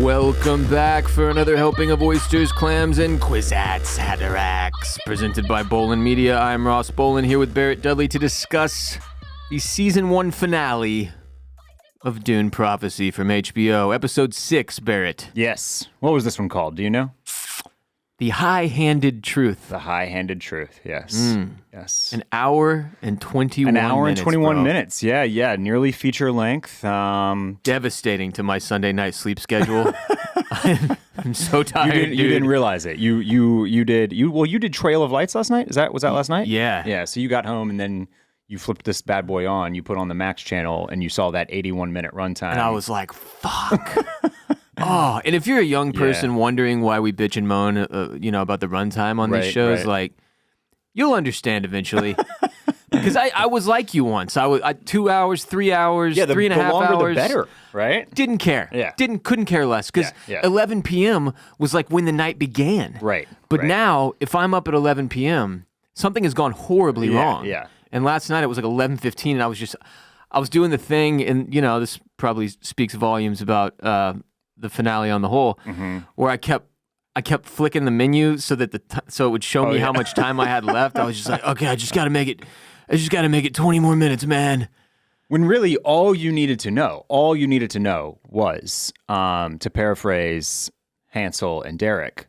Welcome back for another helping of oysters, clams, and Kwisatz Haderachs, presented by Bolin Media. I'm Ross Bolin here with Barrett Dudley to discuss the Season 1 finale of Dune Prophecy from HBO. Episode 6, Barrett. Yes. What was this one called? Do you know? The High-Handed Truth. The High-Handed Truth, yes. Yes. An hour and 21 minutes. An hour and 21 bro. minutes. Yeah. Nearly feature length. Devastating to my Sunday night sleep schedule. I'm so tired. You didn't realize it. You did Trail of Lights last night? Was that last night? Yeah. Yeah. So you got home and then you flipped this bad boy on, you put on the Max channel, and you saw that 81-minute runtime. And I was like, fuck. Oh, and if you're a young person wondering why we bitch and moan, about the runtime on these shows, like, you'll understand eventually. Because I was like you once. I was 2 hours, 3 hours, 3.5 the longer hours. the better, right? Didn't care. Yeah. Couldn't care less. Because 11 p.m. was like when the night began. Right. But now, if I'm up at 11 p.m., something has gone horribly wrong. Yeah. And last night it was like 11:15, and I was doing the thing, and this probably speaks volumes about the finale on the whole, where I kept flicking the menu so that so it would show me how much time I had left. I was just like, okay, I just got to make it 20 more minutes, man. When really all you needed to know was, to paraphrase Hansel and Derek,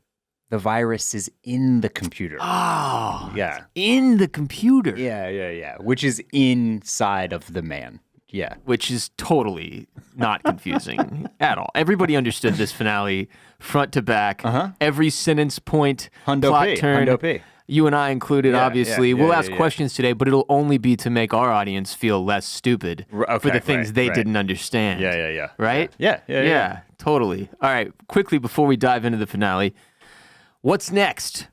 the virus is in the computer. Oh, yeah, in the computer. Yeah. Which is inside of the man. Yeah. Which is totally not confusing at all. Everybody understood this finale front to back. Every sentence point, plot turn. Hundo P. You and I included, obviously. We'll ask questions today, but it'll only be to make our audience feel less stupid for the things they didn't understand. Yeah. Right? Yeah, totally. All right, quickly before we dive into the finale, what's next?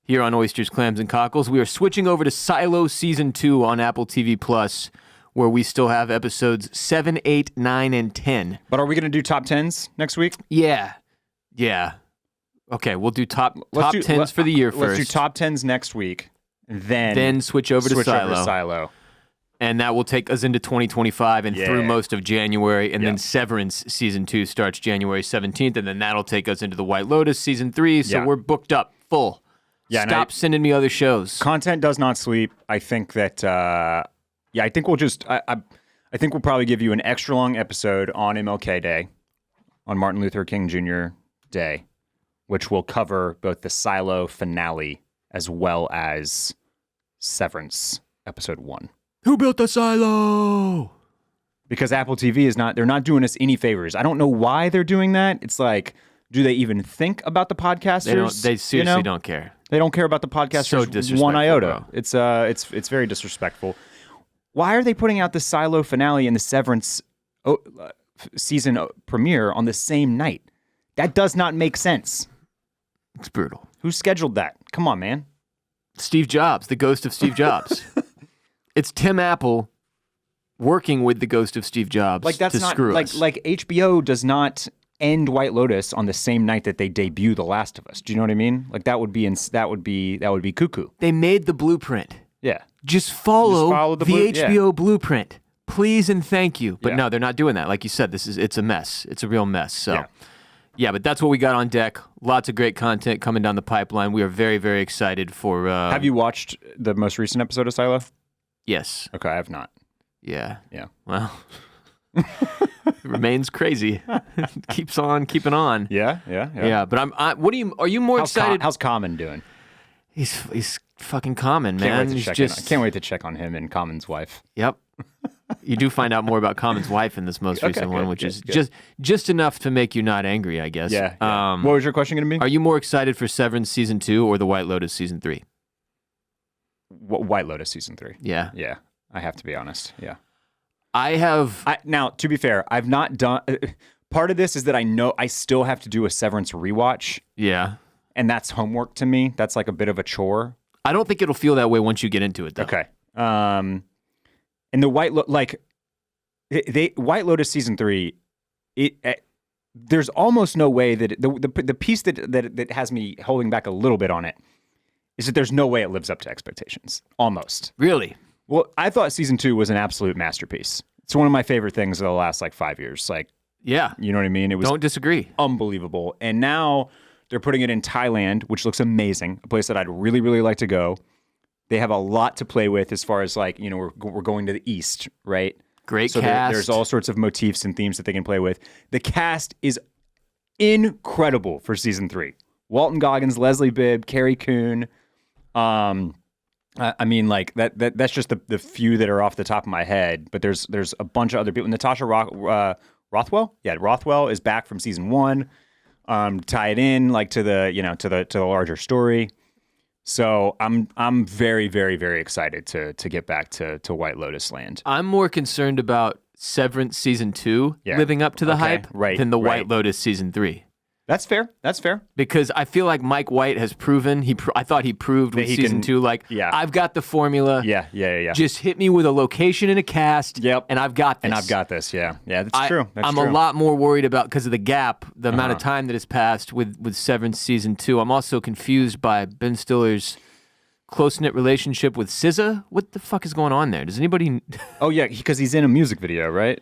Here on Oysters, Clams, and Cockles, we are switching over to Silo Season 2 on Apple TV+, where we still have episodes 7, 8, 9, and 10. But are we going to do top 10s next week? Yeah. Okay, we'll do top 10s for the year first. Let's do top 10s next week, then switch over to Silo. And that will take us into 2025 and through most of January. And then Severance Season 2 starts January 17th, and then that'll take us into the White Lotus Season 3. So we're booked up, full. Stop sending me other shows. Content does not sleep. I think that... I think we'll just. I think we'll probably give you an extra long episode on MLK Day, on Martin Luther King Jr. Day, which will cover both the Silo finale as well as Severance episode 1. Who built the silo? Because Apple TV they're not doing us any favors. I don't know why they're doing that. It's like, do they even think about the podcasters? They seriously don't care. They don't care about the podcasters one iota. Bro. It's very disrespectful. Why are they putting out the Silo finale and the Severance season premiere on the same night? That does not make sense. It's brutal. Who scheduled that? Come on, man. Steve Jobs, the ghost of Steve Jobs. It's Tim Apple working with the ghost of Steve Jobs to screw us. Like HBO does not end White Lotus on the same night that they debut The Last of Us. Do you know what I mean? Like that would be cuckoo. They made the blueprint. Yeah. Just follow the HBO blueprint, please and thank you. But no, they're not doing that. Like you said, it's a mess. It's a real mess. So, but that's what we got on deck. Lots of great content coming down the pipeline. We are very, very excited for... Have you watched the most recent episode of Silo? Yes. Okay, I have not. Yeah. Yeah. Well, it remains crazy. Keeps on keeping on. Yeah. But are you more excited? How's Common doing? He's fucking Common, man. Can't wait to check on him and Common's wife. Yep. You do find out more about Common's wife in this most recent one, which is just enough to make you not angry, I guess. Yeah. What was your question going to be? Are you more excited for Severance Season 2 or The White Lotus Season 3? White Lotus Season 3. Yeah. Yeah. I have to be honest. Yeah. Now, to be fair, I've not done... part of this is that I know I still have to do a Severance rewatch. Yeah. And that's homework to me. That's like a bit of a chore. I don't think it'll feel that way once you get into it, though. Okay. And the White Lotus Season 3, there's almost no way that the piece that has me holding back a little bit on it is that there's no way it lives up to expectations. Almost. Really? Well, I thought Season 2 was an absolute masterpiece. It's one of my favorite things of the last 5 years. Yeah. You know what I mean? It was Don't disagree. unbelievable. And now they're putting it in Thailand, which looks amazing, a place that I'd really, really like to go. They have a lot to play with as far as like, you know, we're going to the East, right? Great so cast. There's all sorts of motifs and themes that they can play with. The cast is incredible for season 3. Walton Goggins, Leslie Bibb, Carrie Coon. I mean, like that's just the few that are off the top of my head. But there's a bunch of other people. Natasha Rothwell, Rothwell is back from season 1. Tie it in like to the larger story. So I'm very, very, very excited to get back to White Lotus Land. I'm more concerned about Severance season 2 living up to the hype than the White Lotus season 3. That's fair. That's fair. Because I feel like Mike White has proven, I thought he proved with season 2, like, I've got the formula. Yeah. Just hit me with a location and a cast, and I've got this. And I've got this, yeah. Yeah, that's true. I'm a lot more worried about, because of the gap, the amount of time that has passed with Severance season 2. I'm also confused by Ben Stiller's close-knit relationship with SZA. What the fuck is going on there? Does anybody... Oh, yeah, because he's in a music video, right?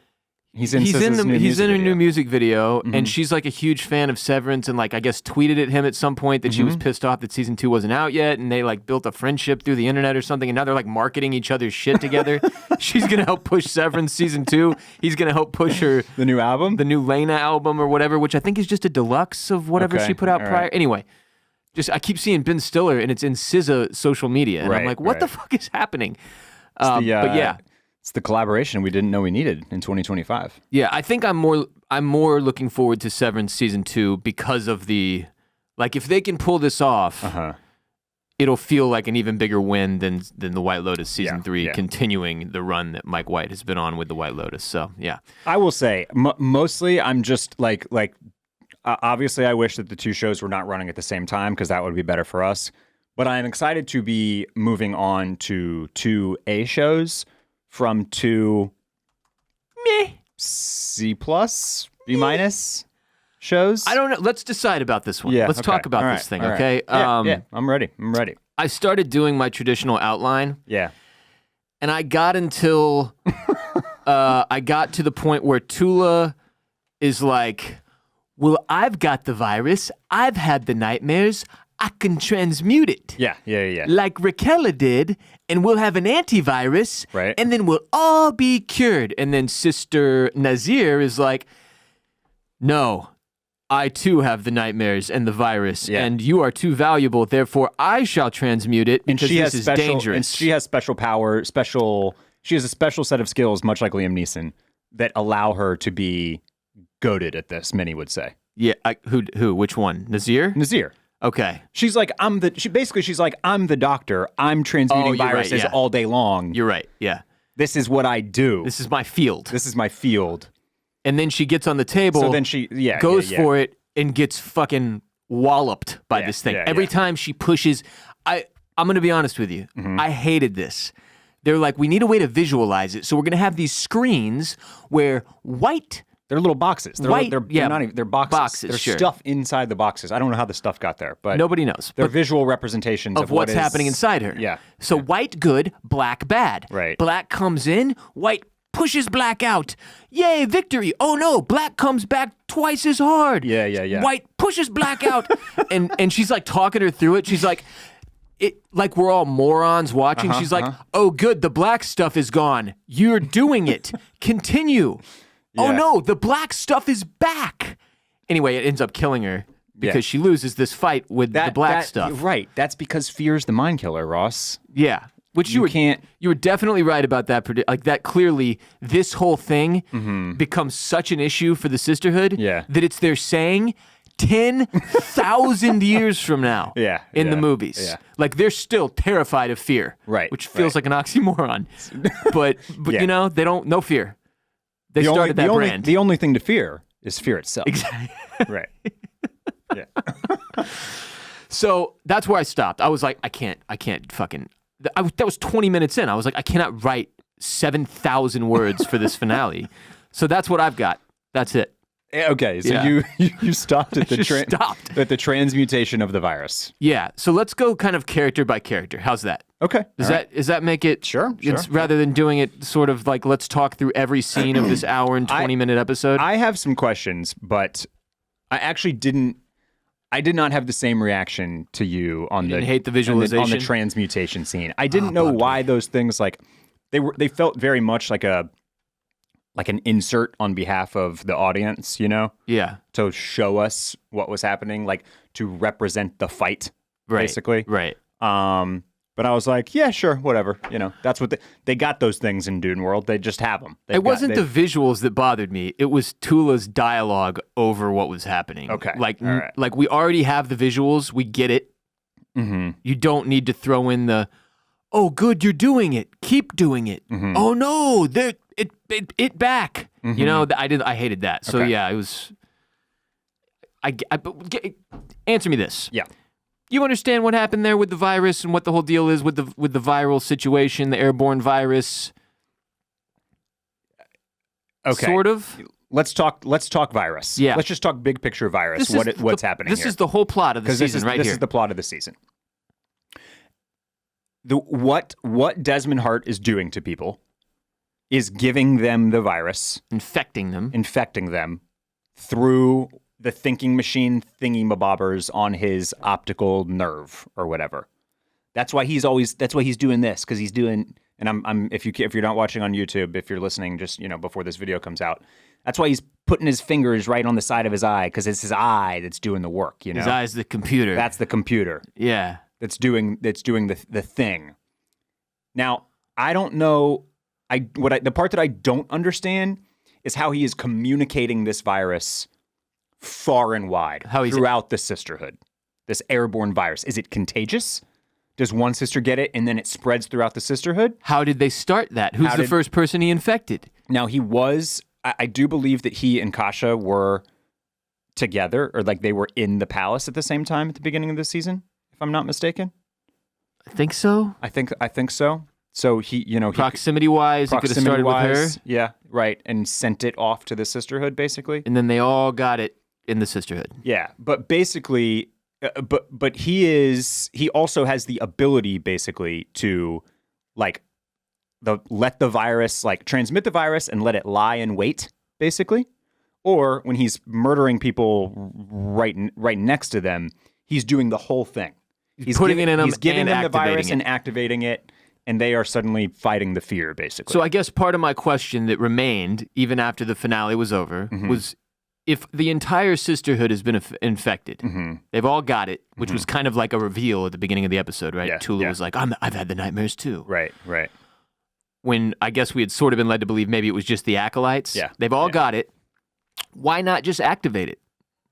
He's in her new music video, and she's like a huge fan of Severance, and like I guess tweeted at him at some point that she was pissed off that season 2 wasn't out yet, and they like built a friendship through the internet or something, and now they're like marketing each other's shit together. She's gonna help push Severance season 2. He's gonna help push her the new album, the new Lena album or whatever, which I think is just a deluxe of whatever she put out prior. Right. Anyway, just I keep seeing Ben Stiller, and it's in SZA social media, and I'm like, what the fuck is happening? But yeah. It's the collaboration we didn't know we needed in 2025. Yeah, I think I'm more looking forward to Severance season 2 because of the, like, if they can pull this off, it'll feel like an even bigger win than the White Lotus season 3 continuing the run that Mike White has been on with the White Lotus. So yeah, I will say mostly I'm just like obviously I wish that the two shows were not running at the same time because that would be better for us. But I'm excited to be moving on to 2 A shows. From 2 C+, B- shows. I don't know. Let's decide about this one. Let's talk about this thing, okay? Yeah, I'm ready. I started doing my traditional outline. Yeah. And I got until I got to the point where Tula is like, well, I've got the virus. I've had the nightmares. I can transmute it. Yeah. Like Raquel did, and we'll have an antivirus, and then we'll all be cured. And then Sister Nazir is like, no, I too have the nightmares and the virus, and you are too valuable, therefore I shall transmute it because this is dangerous. And she has special power, she has a special set of skills, much like Liam Neeson, that allow her to be goated at this, many would say. Yeah, who? Which one? Nazir? Okay. She's like, I'm the doctor. I'm transmuting viruses all day long. You're right. Yeah. This is what I do. This is my field. And then she gets on the table. So then she goes for it and gets fucking walloped by this thing. Every time she pushes, I'm going to be honest with you. I hated this. They're like, we need a way to visualize it. So we're going to have these screens where white... They're little boxes. They're not even, they're boxes. There's stuff inside the boxes. I don't know how the stuff got there, but nobody knows. They're visual representations of what's happening inside her. Yeah. So white good, black bad. Right. Black comes in, white pushes black out. Yay, victory. Oh no, black comes back twice as hard. Yeah. White pushes black out. and she's like talking her through it. She's like, like we're all morons watching. She's like, oh good, the black stuff is gone. You're doing it. Continue. Yeah. Oh no, the black stuff is back. Anyway, it ends up killing her because she loses this fight with the black stuff. Right. That's because fear's the mind killer, Ross. Yeah. Which you were definitely right about that. Like that clearly, this whole thing becomes such an issue for the Sisterhood that it's their saying 10,000 years from now in the movies. Yeah. Like they're still terrified of fear. Right. Which feels like an oxymoron. But you know, they don't, no fear. They started that brand. The only thing to fear is fear itself. Exactly. Right. Yeah. So that's where I stopped. I was like, I can't fucking... that was 20 minutes in. I was like, I cannot write 7,000 words for this finale. So that's what I've got. That's it. Okay, so you stopped at the transmutation of the virus. Yeah, so let's go kind of character by character. How's that? Okay. Does that make it Sure. It's rather than doing it sort of like let's talk through every scene of this hour and 20-minute episode? I have some questions, but I actually I did not have the same reaction to you on didn't hate the visualization? on the transmutation scene. I didn't know why those things like they felt very much like an insert on behalf of the audience, Yeah. to show us what was happening, like to represent the fight, basically. Right. But I was like, yeah, sure, whatever. That's what they got those things in Dune World. They just have them. It wasn't the visuals that bothered me. It was Tula's dialogue over what was happening. Okay. Like we already have the visuals. We get it. Mm-hmm. You don't need to throw in the, oh, good, you're doing it. Keep doing it. Mm-hmm. Oh no, it back. Mm-hmm. I hated that. So Okay. yeah, it was. Answer me this. Yeah. You understand what happened there with the virus and what the whole deal is with the viral situation, the airborne virus? Okay. Sort of. Let's talk virus. Yeah. Let's just talk big picture virus. What's happening This here? is the whole plot of the season right here. This is the plot of the season. What Desmond Hart is doing to people is giving them the virus, infecting them through the thinking machine thingy-mabobbers on his optical nerve or whatever. That's why he's doing this, because he's doing, and I'm if you're not watching on YouTube, if you're listening just before this video comes out, that's why he's putting his fingers right on the side of his eye, because it's his eye that's doing the work. His eye's the computer. That's the computer. Yeah. That's doing the thing. Now, I don't know. The part that I don't understand is how he is communicating this virus far and wide throughout the Sisterhood. This airborne virus. Is it contagious? Does one sister get it and then it spreads throughout the Sisterhood? How did they start that? Who's the first person he infected? Now, I do believe that he and Kasha were together, or like they were in the palace at the same time at the beginning of the season, if I'm not mistaken. I think so. I think so. So he, proximity-wise, he could have started with her. Yeah, right, and sent it off to the Sisterhood, basically. And then they all got it in the Sisterhood. Yeah, but basically, but he also has the ability, basically, to let the virus, transmit the virus and let it lie in wait, basically. Or when he's murdering people right next to them, he's doing the whole thing. He's putting it in them. He's giving them the virus it. and activating it. And they are suddenly fighting the fear, basically. So I guess part of my question that remained, even after the finale was over, was if the entire Sisterhood has been infected, they've all got it, which was kind of like a reveal at the beginning of the episode, right? Yeah, Tula was like, I've had the nightmares too. Right. When I guess we had sort of been led to believe maybe it was just the acolytes. Yeah. They've all got it. Why not just activate it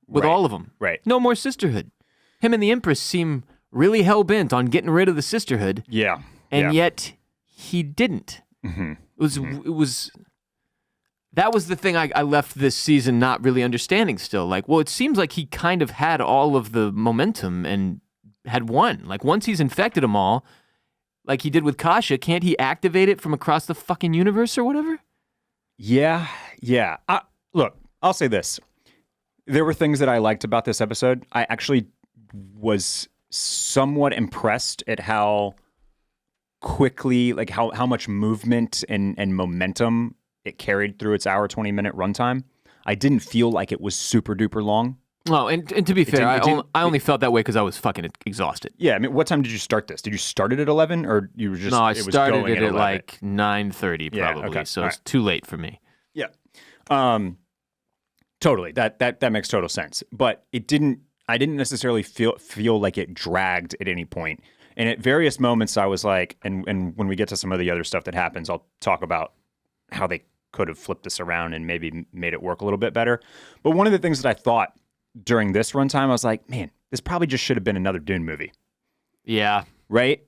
with all of them? Right. No more Sisterhood. Him and the Empress seem really hell-bent on getting rid of the Sisterhood. Yeah. And yet he didn't. It was that was the thing I left this season not really understanding still. It seems like he kind of had all of the momentum and had won. Once he's infected them all, like he did with Kasha, can't he activate it from across the fucking universe or whatever? Yeah. Look, I'll say this. There were things that I liked about this episode. I actually was somewhat impressed at how quickly, how much movement and momentum it carried through its hour 20-minute runtime. I didn't feel like it was super duper long. Oh, and to be fair, I only felt that way because I was fucking exhausted. Yeah, I mean, what time did you start this? Did you start it at 11, or you were just? No, I it was started going it at 11? 9:30 probably. Yeah, okay. So All it's right. too late for me. Yeah, totally. That makes total sense. But it didn't. I didn't necessarily feel like it dragged at any point. And at various moments, I was like, and when we get to some of the other stuff that happens, I'll talk about how they could have flipped this around and maybe made it work a little bit better. But one of the things that I thought during this runtime, I was like, man, this probably just should have been another Dune movie. Yeah. Right?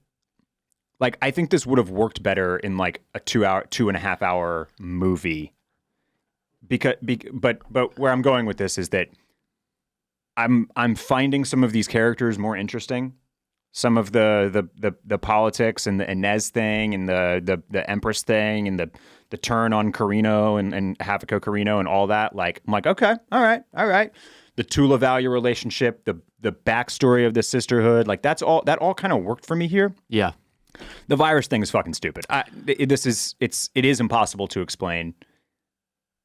I think this would have worked better in a 2.5 hour movie. But where I'm going with this is that I'm finding some of these characters more interesting. Some of the politics and the Inez thing and the Empress thing and the turn on Carino and Haviko Carino and all that. I'm like, okay, all right. The Tula Valia relationship, the backstory of the Sisterhood, that all kind of worked for me here. Yeah. The virus thing is fucking stupid. It is impossible to explain.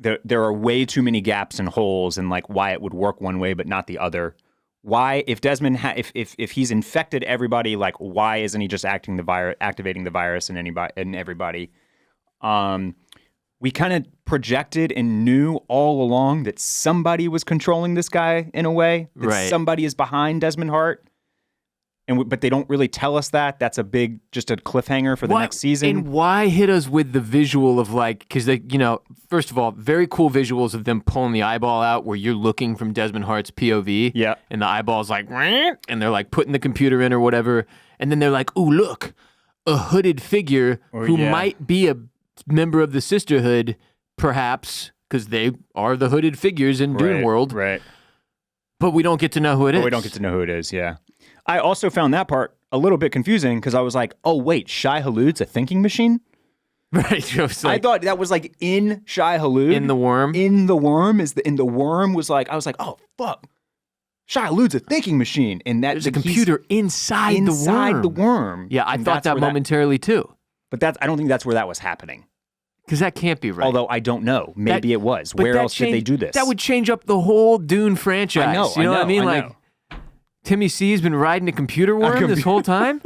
There are way too many gaps and holes in like why it would work one way but not the other. Why, if Desmond if he's infected everybody, like why isn't he just activating the virus in everybody? We kind of projected and knew all along that somebody was controlling this guy in a way. That somebody is behind Desmond Hart. But they don't really tell us that. That's just a cliffhanger for the next season. And why hit us with the visual of like, because they, first of all, very cool visuals of them pulling the eyeball out where you're looking from Desmond Hart's POV. Yeah. And the eyeball's like, and they're like putting the computer in or whatever. And then they're like, ooh, look, a hooded figure who might be a member of the Sisterhood, perhaps, because they are the hooded figures in Dune World. Right. But we don't get to know who it is. We don't get to know who it is, yeah. I also found that part a little bit confusing because I was like, oh, wait, Shai Hulud's a thinking machine? Right. I thought that was like in Shai Hulud. In the worm? In the worm. The worm was like, I was like, oh, fuck. Shai Hulud's a thinking machine. And there's a computer inside the worm. Yeah, I thought that momentarily too. But I don't think that's where that was happening. Because that can't be right. Although I don't know. Maybe it was. Where else did they do this? That would change up the whole Dune franchise. I know. You know what I mean? I like, Timmy C's been riding a computer worm this whole time?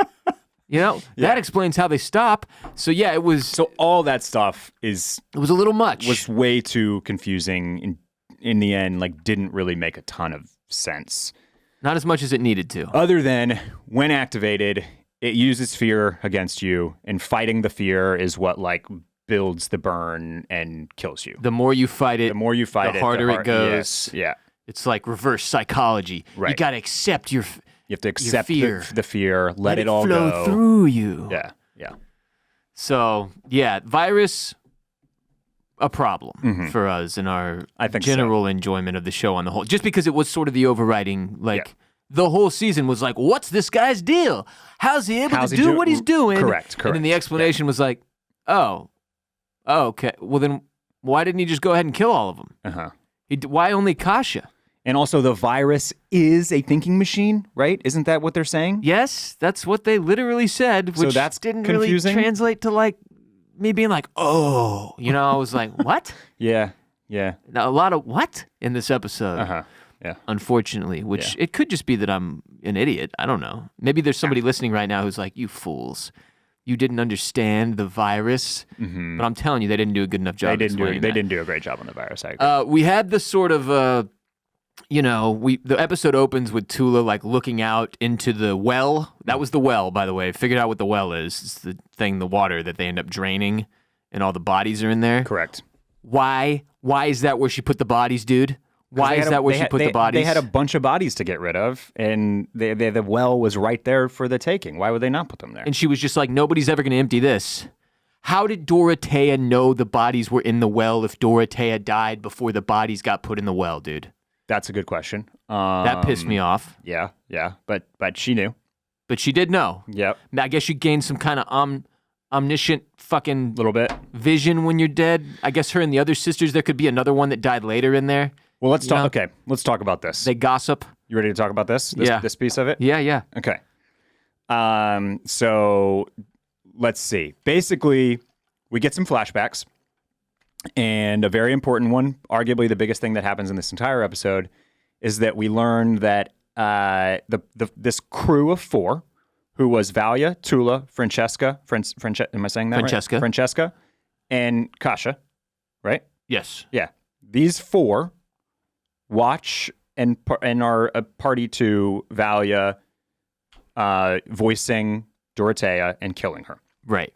That explains how they stop. So, yeah, it was... So all that stuff It was a little much. Was way too confusing. In the end, like, didn't really make a ton of sense. Not as much as it needed to. Other than, when activated, it uses fear against you, and fighting the fear is what, like, builds the burn and kills you. The more you fight it, the harder it goes. Yes, yeah. It's like reverse psychology. Right. You got to accept you have to accept the fear, let it all flow go. Through you. Yeah. So, yeah, virus, a problem for us in our general enjoyment of the show on the whole. Just because it was sort of the overriding, the whole season was like, what's this guy's deal? How's he able to do what he's doing? Correct. And then the explanation was like, oh, okay. Well, then why didn't he just go ahead and kill all of them? Uh-huh. Why only Kasha? And also the virus is a thinking machine, right? Isn't that what they're saying? Yes, that's what they literally said, which didn't confusing. Really translate to like me being like, oh, I was like, what? Yeah. Now, a lot of what in this episode? Uh-huh. Yeah. Unfortunately, which it could just be that I'm an idiot. I don't know. Maybe there's somebody listening right now who's like, you fools. You didn't understand the virus, but I'm telling you, they didn't do a good enough job. They didn't do a great job on the virus. I agree. We had the sort of, the episode opens with Tula like looking out into the well. That was the well, by the way. Figured out what the well is. It's the thing, the water that they end up draining, and all the bodies are in there. Correct. Why is that where she put the bodies, dude? Why is that where she put the bodies? They had a bunch of bodies to get rid of, and the well was right there for the taking. Why would they not put them there? And she was just like, nobody's ever going to empty this. How did Dorothea know the bodies were in the well if Dorothea died before the bodies got put in the well, dude? That's a good question. That pissed me off. Yeah, but she knew. But she did know. Yep. I guess you gained some kind of omniscient fucking little bit vision when you're dead. I guess her and the other sisters, there could be another one that died later in there. Well, let's talk. Okay, let's talk about this. They gossip. You ready to talk about this? This piece of it? Yeah. Okay. So let's see. Basically, we get some flashbacks, and a very important one, arguably the biggest thing that happens in this entire episode, is that we learn that this crew of 4, who was Valia, Tula, Francesca. Am I saying that Francesca. Right? Francesca, and Kasha, right? Yes. Yeah. These 4 watch and are a party to Valia voicing Dorothea and killing her. Right.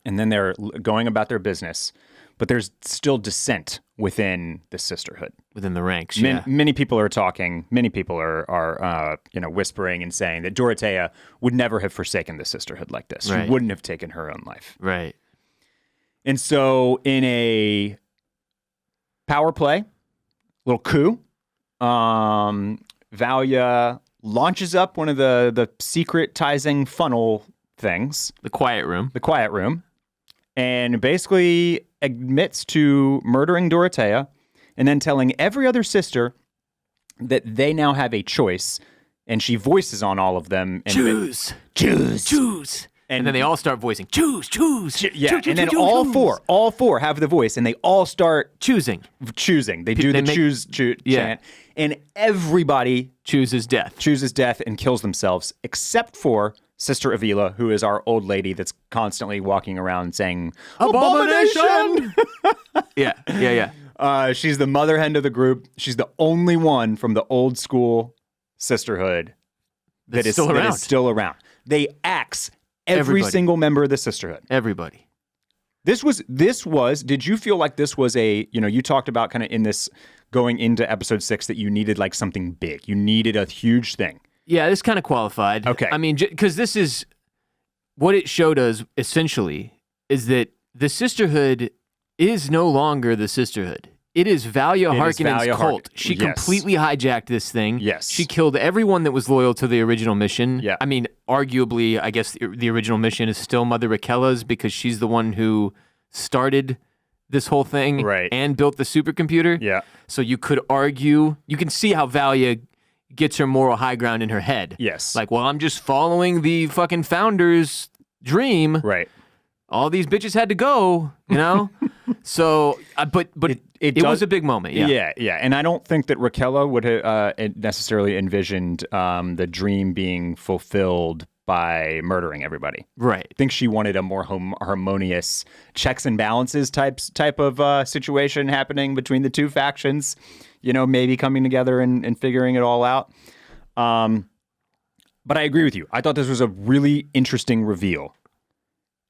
And then they're going about their business, but there's still dissent within the Sisterhood. Within the ranks, Many people are talking. Many people are whispering and saying that Dorothea would never have forsaken the Sisterhood like this. Right. She wouldn't have taken her own life. Right. And so in a power play, little coup, Valia launches up one of the secretizing funnel things. The quiet room. And basically admits to murdering Dorothea and then telling every other sister that they now have a choice. And she voices on all of them. And Choose. And then they all start voicing, choose. Yeah, and then all four have the voice, and they all start choosing. They do the choose chant, and everybody chooses death and kills themselves, except for Sister Avila, who is our old lady that's constantly walking around saying, "Abomination!" Yeah. She's the mother hen of the group. She's the only one from the old school Sisterhood that is still around. They axe every single member of the Sisterhood. Everybody. This was, did you feel like this was you talked about kind of in this going into episode 6 that you needed like something big. You needed a huge thing. Yeah, this kind of qualified. Okay. I mean, because this is what it showed us essentially is that the Sisterhood is no longer the Sisterhood. It is Valia Harkonnen's cult. She completely hijacked this thing. Yes. She killed everyone that was loyal to the original mission. Yeah. I mean, arguably, I guess the original mission is still Mother Raquela's because she's the one who started this whole thing and built the supercomputer. Yeah. So you could argue, you can see how Valia gets her moral high ground in her head. Yes. Like, well, I'm just following the fucking founder's dream. Right. All these bitches had to go, you know? So, but it was a big moment, yeah. Yeah. And I don't think that Raquela would have necessarily envisioned the dream being fulfilled by murdering everybody. Right. I think she wanted a more harmonious checks and balances type of situation happening between the two factions, maybe coming together and figuring it all out. But I agree with you. I thought this was a really interesting reveal.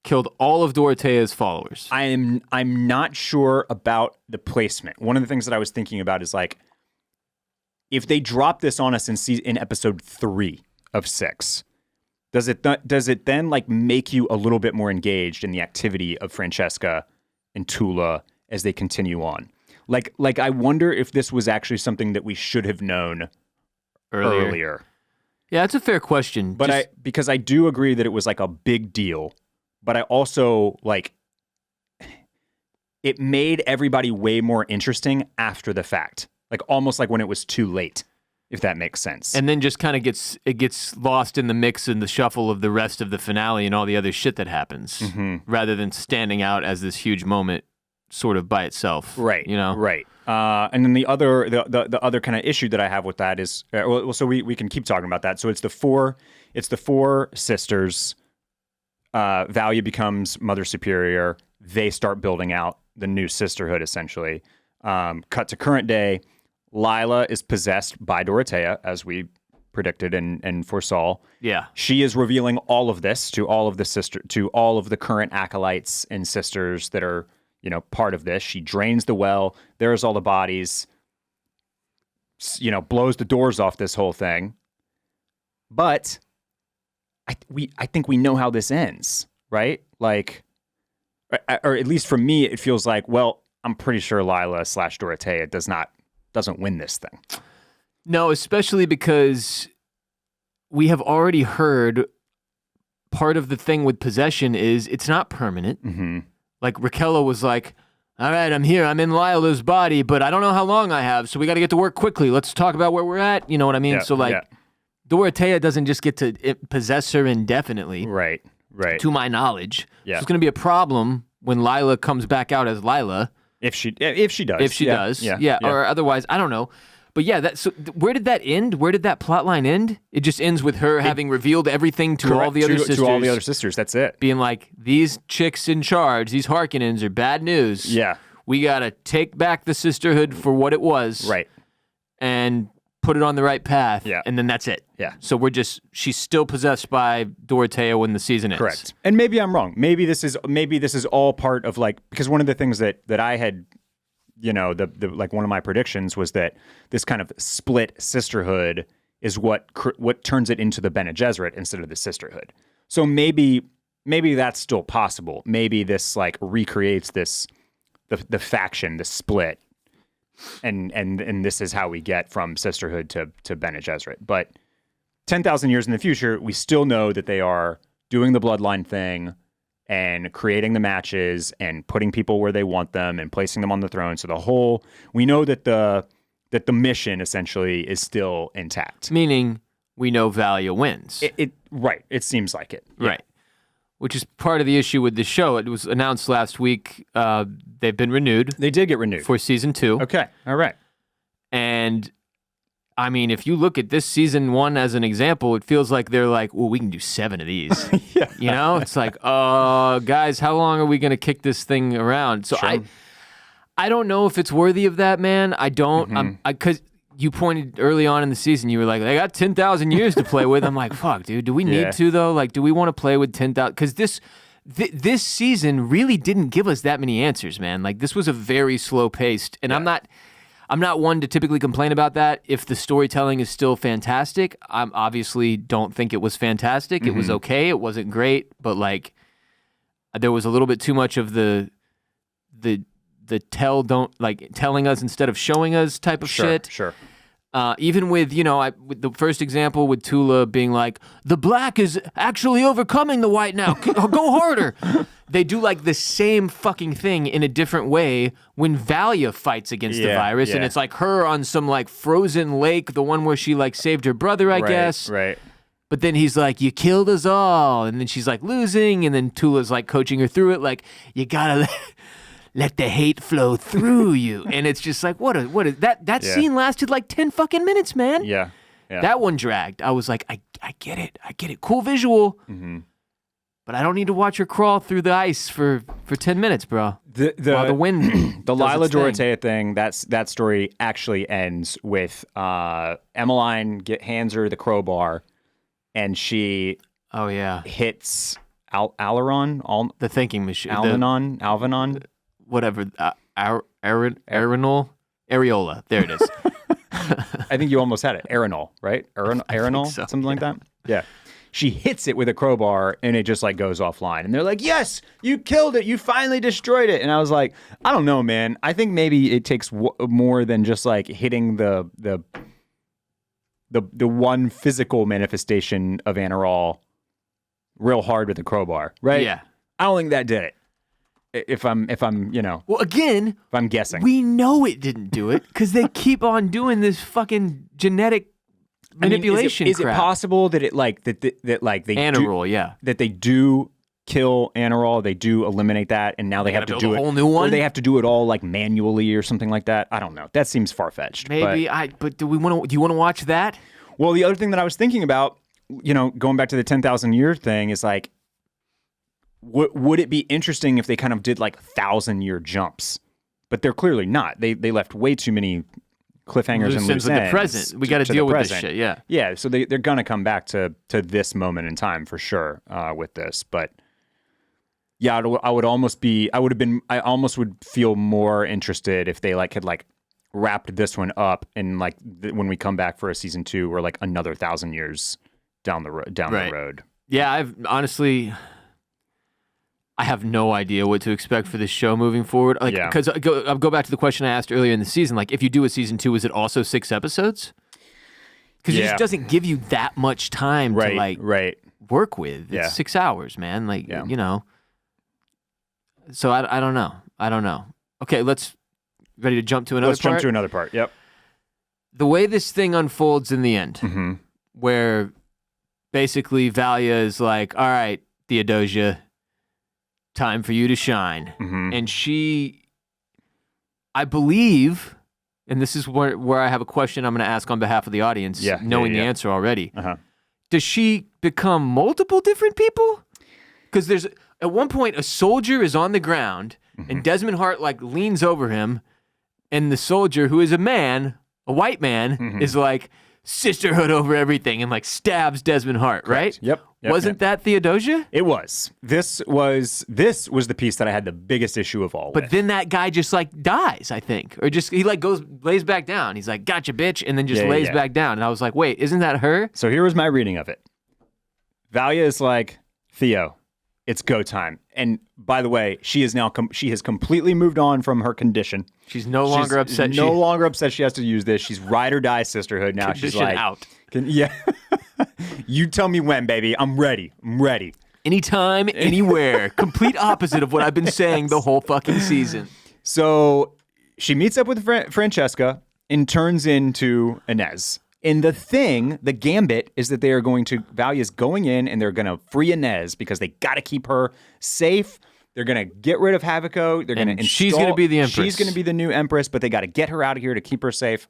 Killed all of Dorothea's followers. I'm not sure about the placement. One of the things that I was thinking about is like, if they drop this on us in episode 3 of 6, does it then like make you a little bit more engaged in the activity of Francesca and Tula as they continue on? Like I wonder if this was actually something that we should have known earlier. Yeah, that's a fair question. But because I do agree that it was like a big deal. But I also, like, it made everybody way more interesting after the fact. Like, almost like when it was too late, if that makes sense. And then just kind of gets lost in the mix and the shuffle of the rest of the finale and all the other shit that happens, rather than standing out as this huge moment sort of by itself. Right, you know? Right. And then the other kind of issue that I have with that is, so we can keep talking about that. So it's the four sisters. Valia becomes Mother Superior. They start building out the new Sisterhood, essentially. Cut to current day. Lila is possessed by Dorothea, as we predicted and foresaw. Yeah. She is revealing all of this to all of the current acolytes and sisters that are, part of this. She drains the well. There's all the bodies. Blows the doors off this whole thing. But I think we know how this ends, right? Like, or at least for me, it feels like, well, I'm pretty sure Lila / Dorothea doesn't win this thing. No, especially because we have already heard part of the thing with possession is it's not permanent. Mm-hmm. Like Raquela was like, all right, I'm here. I'm in Lila's body, but I don't know how long I have, so we got to get to work quickly. Let's talk about where we're at. You know what I mean? Yeah, Dorothea doesn't just get to possess her indefinitely. Right. To my knowledge. Yeah. So it's going to be a problem when Lila comes back out as Lila. If she does. If she does. Yeah. Or otherwise, I don't know. But yeah, where did that end? Where did that plot line end? It just ends with her having revealed everything to all the other sisters. To all the other sisters, that's it. Being like, these chicks in charge, these Harkonnens are bad news. Yeah. We got to take back the Sisterhood for what it was. Right. And put it on the right path. Yeah. And then that's it. Yeah. So she's still possessed by Dorothea when the season ends. Correct. And maybe I'm wrong. Maybe this is all part of like, because one of the things that I had, like one of my predictions was that this kind of split Sisterhood is what turns it into the Bene Gesserit instead of the Sisterhood. So maybe that's still possible. Maybe this like recreates the faction, the split. And this is how we get from Sisterhood to Bene Gesserit. But 10,000 years in the future, we still know that they are doing the bloodline thing and creating the matches and putting people where they want them and placing them on the throne. So we know that the mission essentially is still intact. Meaning we know Valia wins. Right. It seems like it. Yeah. Right. which is part of the issue with the show. It was announced last week. They've been renewed. They did get renewed for season 2. Okay, all right. And I mean, if you look at this season 1 as an example, it feels like they're like, well, we can do 7 of these. Yeah. You know, it's like, guys, how long are we going to kick this thing around? So Sure. I don't know if it's worthy of that, man. I don't. Because you pointed early on in the season, you were like, they got 10,000 years to play with. I'm like, fuck, dude, do we need to, though? Like, do we want to play with 10,000? Because this season really didn't give us that many answers, man. Like, this was a very slow-paced, and I'm not one to typically complain about that if the storytelling is still fantastic. I obviously don't think it was fantastic. It was okay. It wasn't great, but like there was a little bit too much of the telling us instead of showing us type of shit. Sure. Even with, with the first example with Tula being like, the black is actually overcoming the white now. Go harder. They do like the same fucking thing in a different way when Valia fights against the virus. And it's like her on some like frozen lake, the one where she like saved her brother, I guess. Right. But then he's like, you killed us all. And then she's like losing. And then Tula's like coaching her through it. Like, you gotta let the hate flow through you. And it's just like, what is that scene lasted like 10 fucking minutes, man. Yeah. That one dragged. I was like, I get it. Cool visual. But I don't need to watch her crawl through the ice for 10 minutes, bro. While the wind the does Lila its thing. Dorothea thing, that story actually ends with Emmeline hands her the crowbar and she hits Alaron, the thinking machine. Alvanon. Whatever, Arenol? Areola. There it is. I think you almost had it. Arenol, right? Arenol, so, something like that? Yeah. She hits it with a crowbar, and it just, like, goes offline. And they're like, yes, you killed it. You finally destroyed it. And I was like, I don't know, man. I think maybe it takes more than just, like, hitting the one physical manifestation of Anerol real hard with a crowbar, right? Yeah. I don't think that did it. If I'm, well, again, if I'm guessing, we know it didn't do it because they keep on doing this fucking genetic manipulation. Is it possible that that they Anerol, that they do kill Anerol, they do eliminate that, and now they have to do a whole new one, or they have to do it all like manually or something like that? I don't know. That seems far fetched. Maybe but do you want to watch that? Well, the other thing that I was thinking about, going back to the 10,000 year thing, is like, would it be interesting if they kind of did like 1,000-year jumps? But they're clearly not. They left way too many cliffhangers and loose ends. The present. We got to deal with this shit. Yeah. Yeah. So they're gonna come back to this moment in time for sure with this. But yeah, I almost would feel more interested if they had wrapped this one up and when we come back for a season 2, we're like another 1,000 years down the road. Yeah, I have no idea what to expect for this show moving forward. Because I'll go back to the question I asked earlier in the season. Like, if you do a season 2, is it also 6 episodes? Because it just doesn't give you that much time to work with. It's 6 hours, man. So I don't know. Okay, ready to jump to another part? Let's jump to another part. Yep. The way this thing unfolds in the end, where basically Valia is like, all right, Theodosia, time for you to shine. And she, I believe, and this is where I have a question I'm going to ask on behalf of the audience, knowing the answer already. Does she become multiple different people? Because there's, at one point, a soldier is on the ground, and Desmond Hart leans over him, and the soldier, who is a white man, is like, Sisterhood over everything, and stabs Desmond Hart, right? Yep. Wasn't that Theodosia? It was. This was the piece that I had the biggest issue of all. But then that guy just dies, I think, or just he lays back down. He's like, "Gotcha, bitch," and then just lays back down. And I was like, "Wait, isn't that her?" So here was my reading of it. Valia is like, Theo, it's go time. And by the way, she has completely moved on from her condition. She's no longer upset. No longer upset she has to use this. She's ride or die sisterhood now. Condition she's like out. You tell me when, baby. I'm ready. Anytime, anywhere. Complete opposite of what I've been saying the whole fucking season. So she meets up with Francesca and turns into Inez. And the gambit is that Valia's going in and they're going to free Inez because they got to keep her safe. They're going to get rid of Haviko. They're going to she's going to be the Empress. She's going to be the new Empress, but they got to get her out of here to keep her safe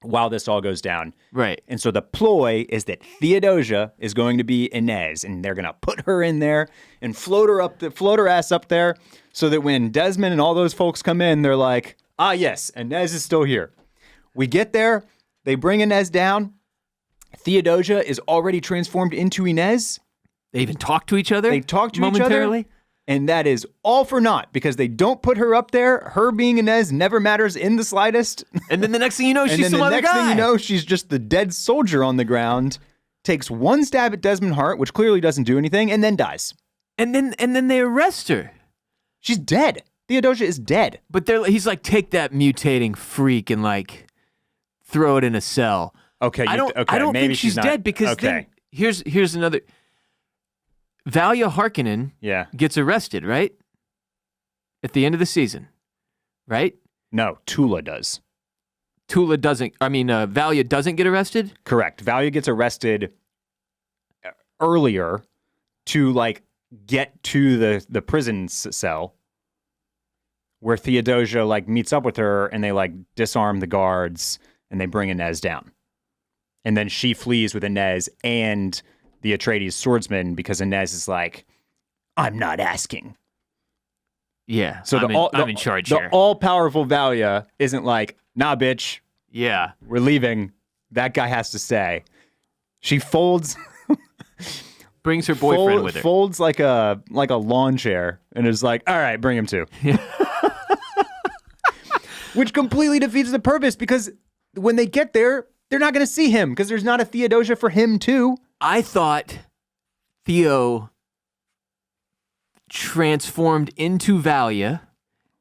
while this all goes down. Right. And so the ploy is that Theodosia is going to be Inez, and they're going to put her in there and float her ass up there so that when Desmond and all those folks come in, they're like, ah, yes, Inez is still here. We get there. They bring Inez down. Theodosia is already transformed into Inez. They even talk to each other. They talk to momentarily. each other. And that is all for naught because they don't put her up there. Her being Inez never matters in the slightest. And then the next thing you know, she's some other guy. And then the next thing you know, she's just the dead soldier on the ground, takes one stab at Desmond Hart, which clearly doesn't do anything, and then dies. And then they arrest her. She's dead. Theodosia is dead. But he's like, take that mutating freak and like throw it in a cell. Okay, I don't maybe think she's dead because then here's another. Valia Harkonnen gets arrested, right? At the end of the season, right? No, Tula does. Tula doesn't. I mean, Valia doesn't get arrested? Correct. Valia gets arrested earlier to like get to the prison cell where Theodosia like meets up with her and they like disarm the guards and they bring Inez down. And then she flees with Inez and the Atreides swordsman because Inez is like, I'm not asking. Yeah. So I'm in charge here. The all-powerful Valia isn't like, nah, bitch. Yeah. We're leaving. That guy has to stay. She folds... Brings her boyfriend with her. Folds like a lawn chair and is like, all right, bring him too. Which completely defeats the purpose because when they get there, they're not going to see him because there's not a Theodosia for him too. I thought Theo transformed into Valia,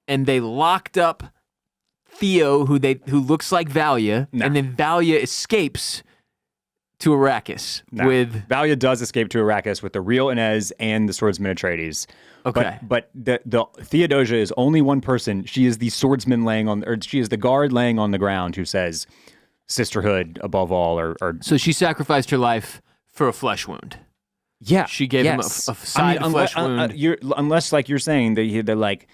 and they locked up Theo, who looks like Valia, and then Valia escapes to Arrakis with Valia does escape to Arrakis with the real Inez and the swordsman Atreides. Okay, but the Theodosia is only one person. She is the swordsman she is the guard laying on the ground who says Sisterhood above all, or so she sacrificed her life for a flesh wound. Yeah, she gave him a side flesh wound. Unless, like you're saying, they're like,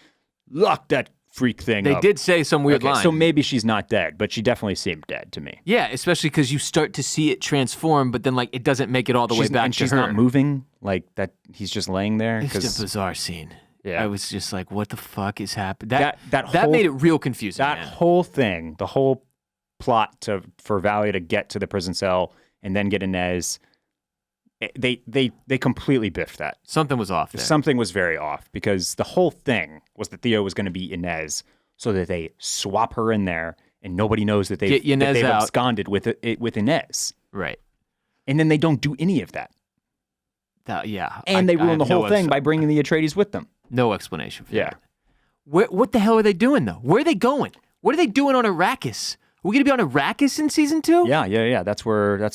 lock that freak thing They up. did say some weird line. So maybe she's not dead, but she definitely seemed dead to me. Yeah, especially because you start to see it transform, but then like it doesn't make it all the way back and to she's her. not moving, like that. He's just laying there. It's a bizarre scene. Yeah, I was just like, what the fuck is happening? That made it real confusing. That whole thing, the whole plot for Valia to get to the prison cell and then get Inez. They completely biffed that. Something was off there. Something was very off because the whole thing was that Theo was going to be Inez so that they swap her in there and nobody knows that they've absconded with Inez. Right. And then they don't do any of that. And they ruin the whole thing by bringing the Atreides with them. No explanation for that. What the hell are they doing, though? Where are they going? What are they doing on Arrakis? Are we going to be on Arrakis in season 2? Yeah. That's where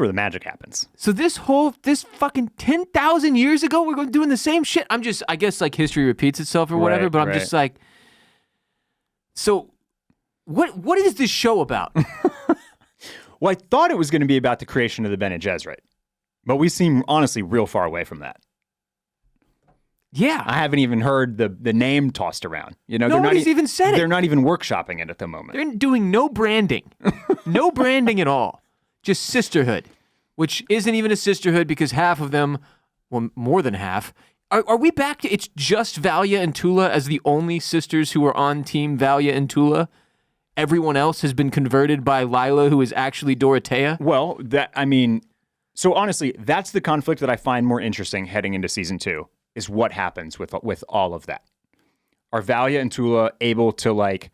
the magic happens. So this fucking 10,000 years ago, we're doing the same shit. I guess like history repeats itself or whatever, but I'm just like, so what is this show about? Well, I thought it was going to be about the creation of the Bene Gesserit, but we seem honestly real far away from that. Yeah. I haven't even heard the name tossed around. Nobody's even said it. They're not even workshopping it at the moment. They're doing no branding. No branding at all. Just Sisterhood, which isn't even a sisterhood because half of them, well, more than half, are we back to it's just Valia and Tula as the only sisters who are on team Valia and Tula? Everyone else has been converted by Lila, who is actually Dorothea? Well, so honestly, that's the conflict that I find more interesting heading into season 2, is what happens with all of that. Are Valia and Tula able to, like,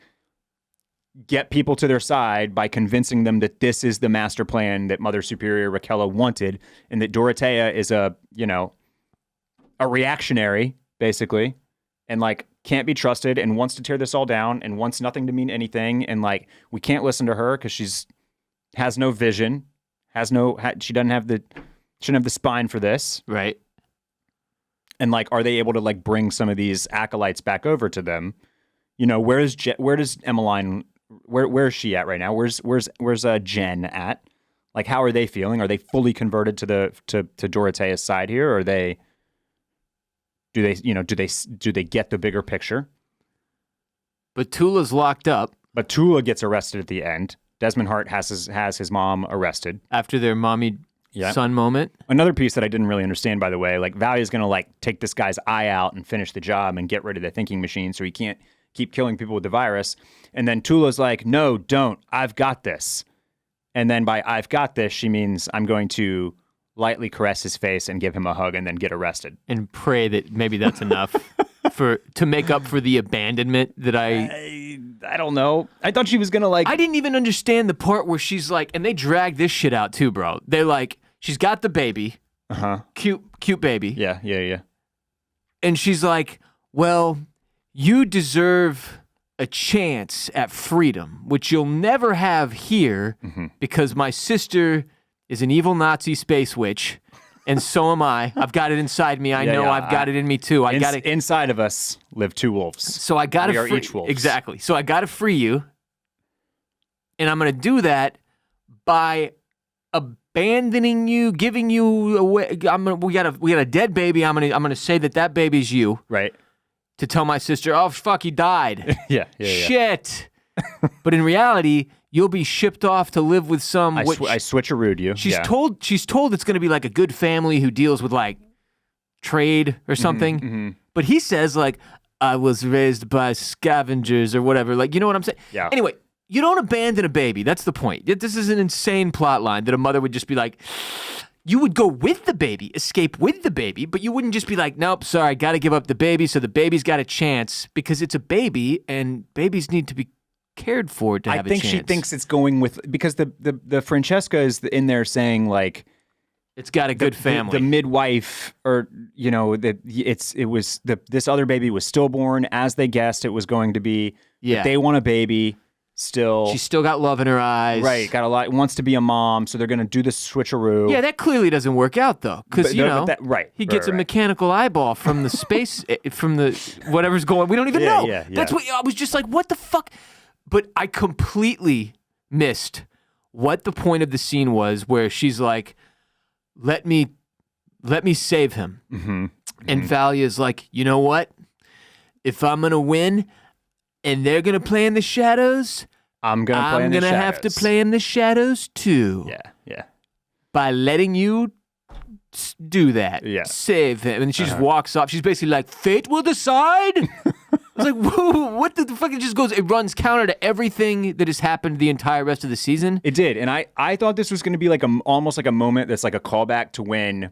get people to their side by convincing them that this is the master plan that Mother Superior Raquella wanted and that Dorothea is a reactionary, basically, and like can't be trusted and wants to tear this all down and wants nothing to mean anything, and like we can't listen to her because has no vision, she doesn't have the spine for this, right? And like, are they able to like bring some of these acolytes back over to them? Where does Emmeline where's she at right now? Where's Jen at? Like, how are they feeling? Are they fully converted to Dorothea's side here? Or do they get the bigger picture? But Tula's locked up. But Tula gets arrested at the end. Desmond Hart has his mom arrested After their mommy son moment. Another piece that I didn't really understand, by the way, like Valia's going to like take this guy's eye out and finish the job and get rid of the thinking machine so he can't keep killing people with the virus. And then Tula's like, no, don't. I've got this. And then by I've got this, she means I'm going to lightly caress his face and give him a hug and then get arrested. And pray that maybe that's enough to make up for the abandonment that I don't know. I thought she was going to like... I didn't even understand the part where she's like, and they drag this shit out too, bro. They're like, she's got the baby. Uh-huh. Cute baby. Yeah. And she's like, well, you deserve a chance at freedom, which you'll never have here because my sister is an evil Nazi space witch, and so am I. I've got it inside me. I know I've got it in me too. Inside of us live two wolves. So I got to free each wolves. Exactly. So I got to free you, and I'm going to do that by abandoning you, giving you away. We got a dead baby. I'm gonna say that baby's you. Right. To tell my sister, oh fuck, he died. Yeah. Shit. But in reality, you'll be shipped off to live with some. I switcherooed you. She's told it's going to be like a good family who deals with like trade or something. Mm-hmm. But he says like, I was raised by scavengers or whatever. Like, you know what I'm saying? Yeah. Anyway, you don't abandon a baby. That's the point. This is an insane plot line that a mother would just be like, you would go with the baby, escape with the baby, but you wouldn't just be like, nope, sorry, I got to give up the baby, so the baby's got a chance because it's a baby and babies need to be cared for to have a chance. I think she thinks it's going with, because the Francesca is in there saying like, it's got a good family. The midwife, or this other baby was stillborn as they guessed it was going to be. Yeah, they want a baby. Still, she's still got love in her eyes. Right, got a lot. Wants to be a mom, so they're going to do the switcheroo. Yeah, that clearly doesn't work out though, because he gets a mechanical eyeball from the space, from the whatever's going. We don't even know. Yeah. That's what I was just like. What the fuck? But I completely missed what the point of the scene was, where she's like, "Let me save him," and Valia's like, "You know what? If I'm gonna win." And they're going to play in the shadows. I'm going to have to play in the shadows too. Yeah. By letting you do that. Yeah. Save him. And she just walks off. She's basically like, fate will decide. I was like, whoa, what the fuck? It runs counter to everything that has happened the entire rest of the season. It did. And I thought this was going to be like almost like a moment that's like a callback to when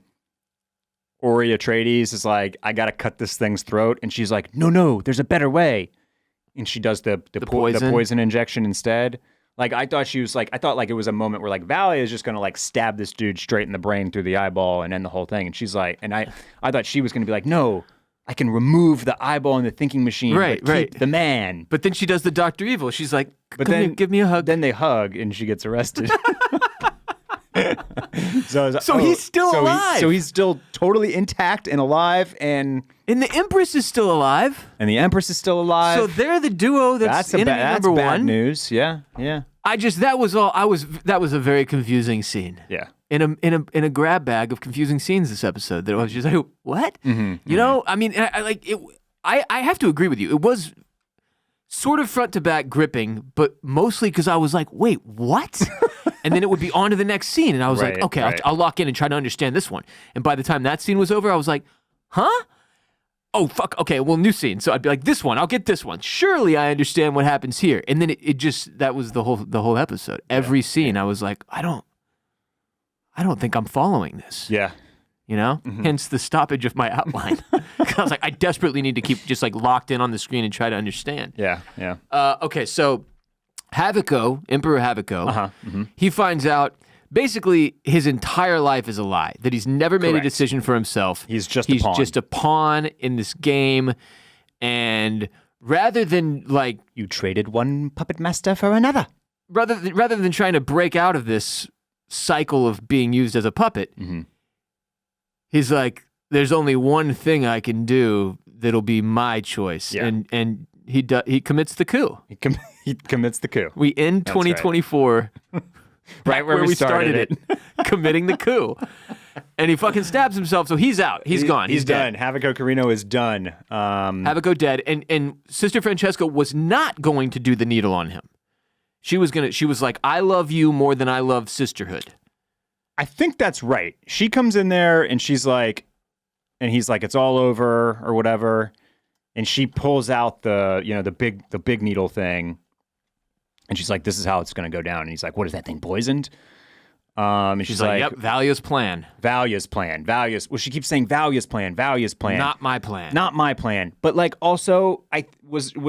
Ori Atreides is like, I got to cut this thing's throat. And she's like, no, there's a better way. And she does the poison injection instead. Like, I thought it was a moment where like Valia is just going to like stab this dude straight in the brain through the eyeball and end the whole thing. And she's like, and I thought she was going to be like, no, I can remove the eyeball in the thinking machine, but keep the man. But then she does the Dr. Evil. She's like, give me a hug. Then they hug and she gets arrested. So he's still alive. So he's still totally intact and alive, and the Empress is still alive. And the Empress is still alive. So they're the duo that's enemy number one. Bad news. Yeah. That was a very confusing scene. Yeah. In a grab bag of confusing scenes this episode that I was just like, what? You know, I mean, I like it. I have to agree with you. It was sort of front to back gripping, but mostly because I was like, wait, what? And then it would be on to the next scene. And I was like, okay, I'll lock in and try to understand this one. And by the time that scene was over, I was like, huh? Oh, fuck. Okay, well, new scene. So I'd be like, this one, I'll get this one. Surely I understand what happens here. And then it just, that was the whole episode. Every scene, I was like, I don't think I'm following this. Yeah. You know? Hence the stoppage of my outline. I was like, I desperately need to keep just like locked in on the screen and try to understand. Yeah. Okay, so Emperor Haviko, he finds out basically his entire life is a lie, that he's never made a decision for himself. He's just a pawn in this game, and rather than like... You traded one puppet master for another. Rather than trying to break out of this cycle of being used as a puppet, he's like, there's only one thing I can do that'll be my choice, and he commits the coup. He commits the coup. We end That's right. 2024 Right where we started it. committing the coup. And he fucking stabs himself, so he's out. He's gone. He's dead. done. Havoc Carino is done. Havoc dead. And Sister Francesca was not going to do the needle on him. She was like, I love you more than I love Sisterhood. I think that's right. She comes in there and she's like, and he's like, it's all over or whatever. And she pulls out the big needle thing. And she's like, this is how it's going to go down. And he's like, what is that thing, poisoned? And she's like, yep, Valia's plan. Valia's plan. Well, she keeps saying Valia's plan. Not my plan. Not my plan. But like, also,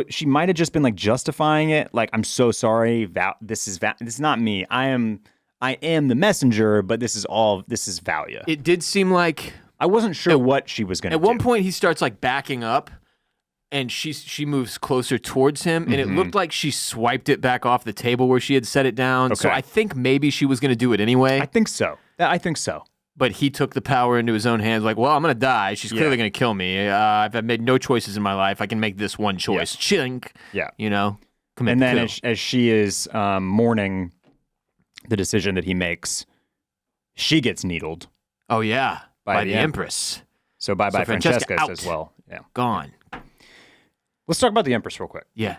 she might have just been like justifying it. Like, I'm so sorry. This is not me. I am the messenger, but this is Valia. It did seem like I wasn't sure what she was going to do. At one point, he starts like backing up, and she moves closer towards him, and it looked like she swiped it back off the table where she had set it down. Okay. So I think maybe she was going to do it anyway. I think so. But he took the power into his own hands. Like, well, I'm going to die. She's clearly going to kill me. I've made no choices in my life. I can make this one choice. Chink. Yeah. Commit and the then coup. as she is mourning the decision that he makes, she gets needled. Oh, yeah. By the Empress. Empress. So bye-bye Francesca Francesca's out. as well. Yeah. Gone. Let's talk about the Empress real quick. Yeah.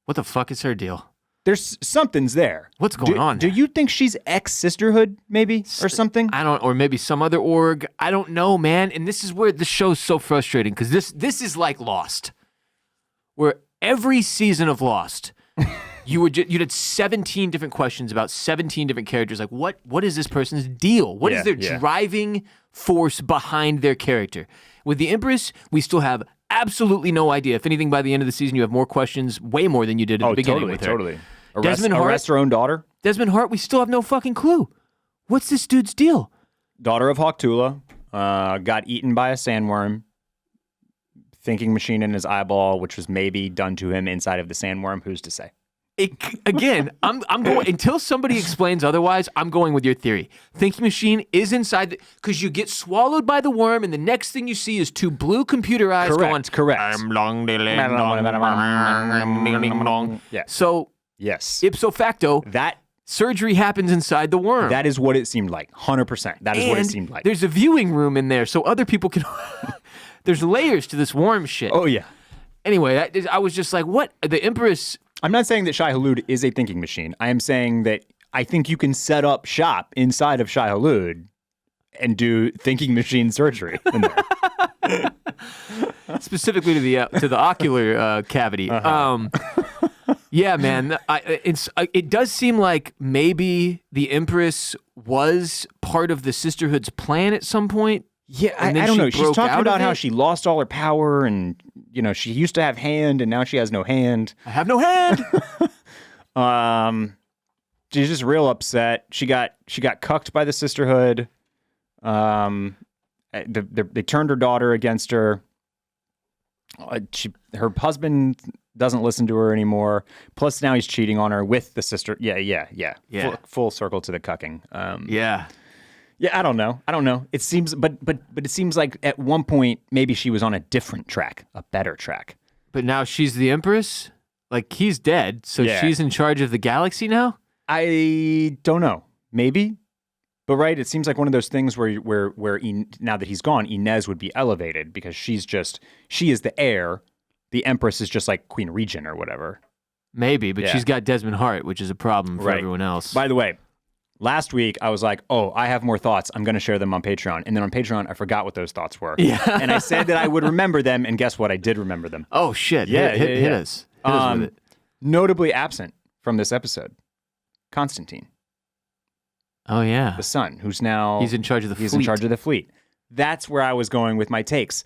What the fuck is her deal? There's something's there. What's going on Do there? you think she's ex-Sisterhood, maybe, or something? Or maybe some other org. I don't know, man. And this is where the show's so frustrating, because this is like Lost, where every season of Lost, you'd had 17 different questions about 17 different characters. Like, what is this person's deal? What is their driving force behind their character? With the Empress, we still have absolutely no idea. If anything, by the end of the season, you have more questions, way more than you did at the beginning with her. Totally. Desmond Hart, Arrest her own daughter? Desmond Hart, we still have no fucking clue. What's this dude's deal? Daughter of Hawktula, got eaten by a sandworm, thinking machine in his eyeball, which was maybe done to him inside of the sandworm. Who's to say? Again, I'm going until somebody explains otherwise. I'm going with your theory. Thinking machine is inside because you get swallowed by the worm, and the next thing you see is two blue computer eyes going. Correct. I'm long. Yeah. So yes, ipso facto, that surgery happens inside the worm. that is what it seemed like. 100%. That is what it seemed like. There's a viewing room in there, so other people can. There's layers to this worm shit. Oh yeah. Anyway, I was just like, what? The Empress. I'm not saying that Shai Hulud is a thinking machine. I am saying that I think you can set up shop inside of Shai Hulud and do thinking machine surgery in there. Specifically to the ocular cavity. Yeah, man. It does seem like maybe the Empress was part of the Sisterhood's plan at some point. Yeah, I don't know. She's talking about how she lost all her power and, she used to have hand and now she has no hand. I have no hand. She's just real upset. She got cucked by the Sisterhood. They turned her daughter against her. Her husband doesn't listen to her anymore. Plus now he's cheating on her with the sister. Yeah. Full circle to the cucking. Yeah. Yeah, I don't know. It seems, but it seems like at one point maybe she was on a different track, a better track. But now she's the Empress? Like, he's dead, so she's in charge of the galaxy now? I don't know. Maybe. But right, it seems like one of those things where now that he's gone, Inez would be elevated because she is the heir. The Empress is just like Queen Regent or whatever. Maybe, but she's got Desmond Hart, which is a problem for everyone else. By the way, last week I was like, oh, I have more thoughts. I'm going to share them on Patreon. And then on Patreon, I forgot what those thoughts were. Yeah. And I said that I would remember them. And guess what? I did remember them. Oh, shit. Hit us. Hit us with it. Notably absent from this episode, Constantine. Oh, yeah. The son, who's now... He's in charge of the fleet. He's in charge of the fleet. That's where I was going with my takes.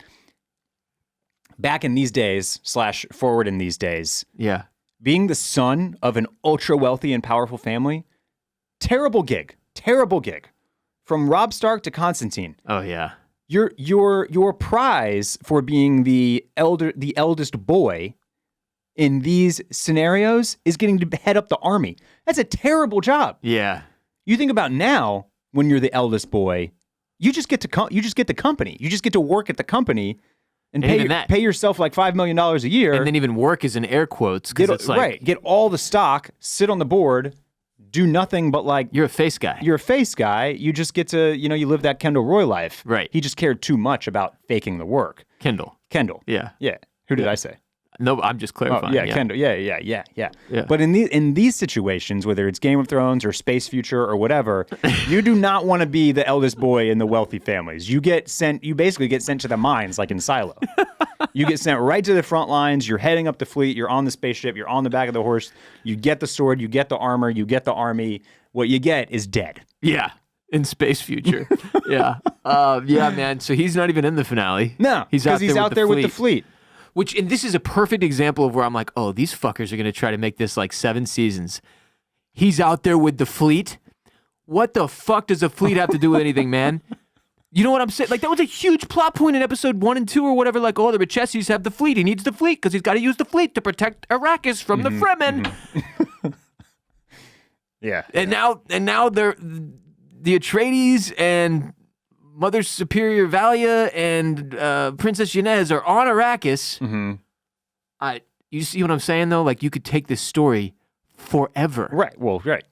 Back in these days, / forward in these days, being the son of an ultra-wealthy and powerful family, terrible gig. From Robb Stark to Constantine. Oh, yeah. Your prize for being the eldest boy in these scenarios is getting to head up the army. That's a terrible job. Yeah. You think about now, when you're the eldest boy, you just get the company. You just get to work at the company and even that. pay yourself like $5 million a year. And then even work is in air quotes. It's like, right. Get all the stock, sit on the board, do nothing but like... You're a face guy. You're a face guy. You just get to, you live that Kendall Roy life. Right. He just cared too much about faking the work. Kendall. Yeah. Who did I say? No, I'm just clarifying. Kendall. Yeah. Yeah. But in these situations, whether it's Game of Thrones or Space Future or whatever, you do not want to be the eldest boy in the wealthy families. You basically get sent to the mines, like in Silo. You get sent right to the front lines. You're heading up the fleet. You're on the spaceship. You're on the back of the horse. You get the sword. You get the armor. You get the army. What you get is dead. Yeah. In Space Future. Yeah. Yeah, man. So he's not even in the finale. No, he's out there with the fleet. And this is a perfect example of where I'm like, oh, these fuckers are going to try to make this like 7 seasons. He's out there with the fleet. What the fuck does a fleet have to do with anything, man? You know what I'm saying? Like, that was a huge plot point in episode 1 and 2 or whatever. Like, oh, the Richessies have the fleet. He needs the fleet because he's got to use the fleet to protect Arrakis from the Fremen. Yeah. And now they're the Atreides and Mother Superior Valia and Princess Yanez are on Arrakis. Mm-hmm. You see what I'm saying, though? Like, you could take this story forever. Right. Well, right.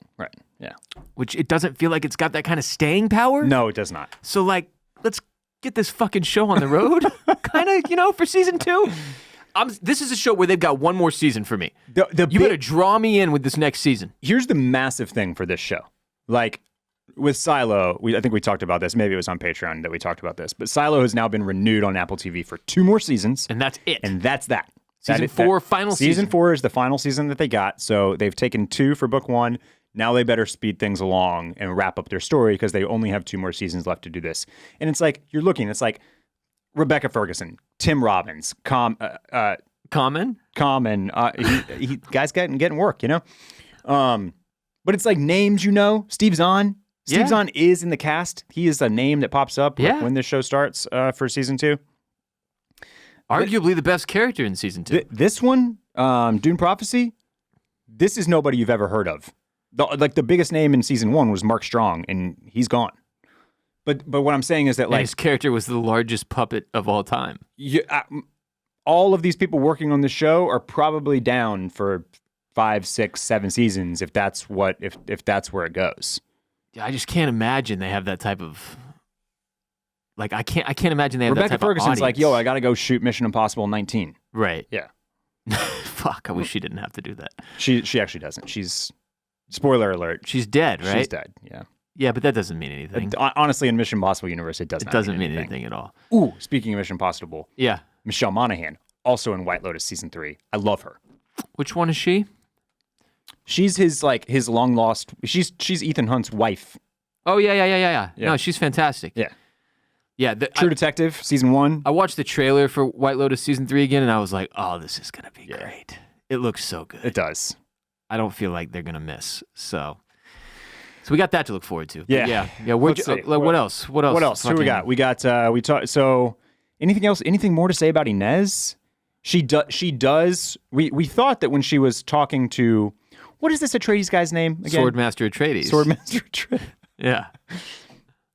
Yeah. Which it doesn't feel like it's got that kind of staying power. No, it does not. So, like, let's get this fucking show on the road, kind of, for season 2. This is a show where they've got one more season for me. You better draw me in with this next season. Here's the massive thing for this show. Like, with Silo, I think we talked about this. Maybe it was on Patreon that we talked about this. But Silo has now been renewed on Apple TV for 2 more seasons. And that's it. And that's that. Season 4, final season. Season 4 is the final season that they got. So they've taken 2 for book 1. Now they better speed things along and wrap up their story because they only have 2 more seasons left to do this. And it's like, it's like Rebecca Ferguson, Tim Robbins, Common, he guy's getting work, But it's like names, Steve Zahn. Steve Zahn is in the cast. He is a name that pops up when this show starts for season 2. Arguably the best character in season 2. This one, Dune Prophecy, this is nobody you've ever heard of. The biggest name in season 1 was Mark Strong, and he's gone. But what I'm saying is that, like, his character was the largest puppet of all time. All of these people working on the show are probably down for 5, 6, 7 seasons if that's where it goes. Yeah, I just can't imagine they have that type of, like, I can't imagine they have Rebecca that type Ferguson's of audience. like, yo, I got to go shoot Mission Impossible 19. Right. Yeah. Fuck, I wish she didn't have to do that. She actually doesn't. She's, spoiler alert. She's dead, right? She's dead, yeah. Yeah, but that doesn't mean anything. Honestly, in Mission Impossible universe, it doesn't mean anything at all. Ooh, speaking of Mission Impossible. Yeah. Michelle Monaghan, also in White Lotus season 3. I love her. Which one is she? She's his long lost. She's Ethan Hunt's wife. Oh yeah. No, she's fantastic. Yeah. Yeah. True Detective season 1. I watched the trailer for White Lotus season 3 again, and I was like, oh, this is gonna be great. It looks so good. It does. I don't feel like they're gonna miss. So we got that to look forward to. Yeah. Yeah. What else? What else? Who we got? We got. We talked. So anything else? Anything more to say about Inez? She does. We thought that when she was talking to, what is this Atreides guy's name again? Swordmaster Atreides. Yeah.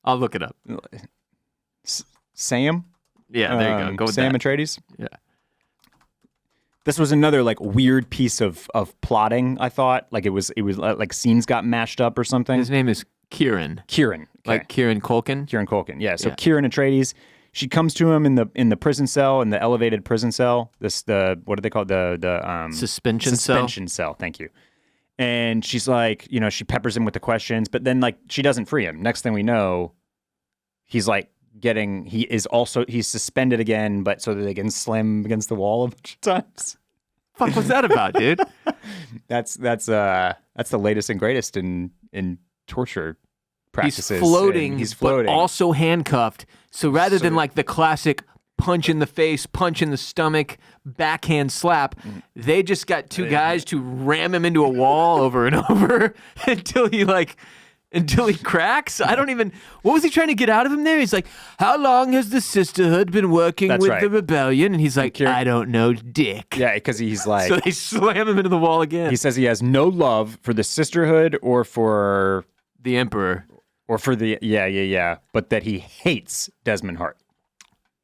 I'll look it up. Sam? Yeah, there you go. Go with Sam that. Atreides? Yeah. This was another like weird piece of plotting, I thought. Like it was like scenes got mashed up or something. His name is Kieran. Kieran. Okay. Like Kieran Culkin? Kieran Culkin, yeah. So Kieran Atreides, she comes to him in the prison cell, in the elevated prison cell. What do they call it? The suspension cell. Suspension cell, thank you. And she's like, she peppers him with the questions, but then like she doesn't free him. Next thing we know, he's like he's suspended again, but so that they can slam against the wall a bunch of times. Fuck, what's that about, dude? That's the latest and greatest in torture practices. He's floating, but also handcuffed. So rather than like the classic punch in the face, punch in the stomach, backhand slap, they just got 2 guys to ram him into a wall over and over until he cracks. What was he trying to get out of him there? He's like, how long has the Sisterhood been working the rebellion? And he's like, I don't know, dick. Yeah, because he's like... So they slam him into the wall again. He says he has no love for the Sisterhood or for... the Emperor. Or for the... Yeah. But that he hates Desmond Hart.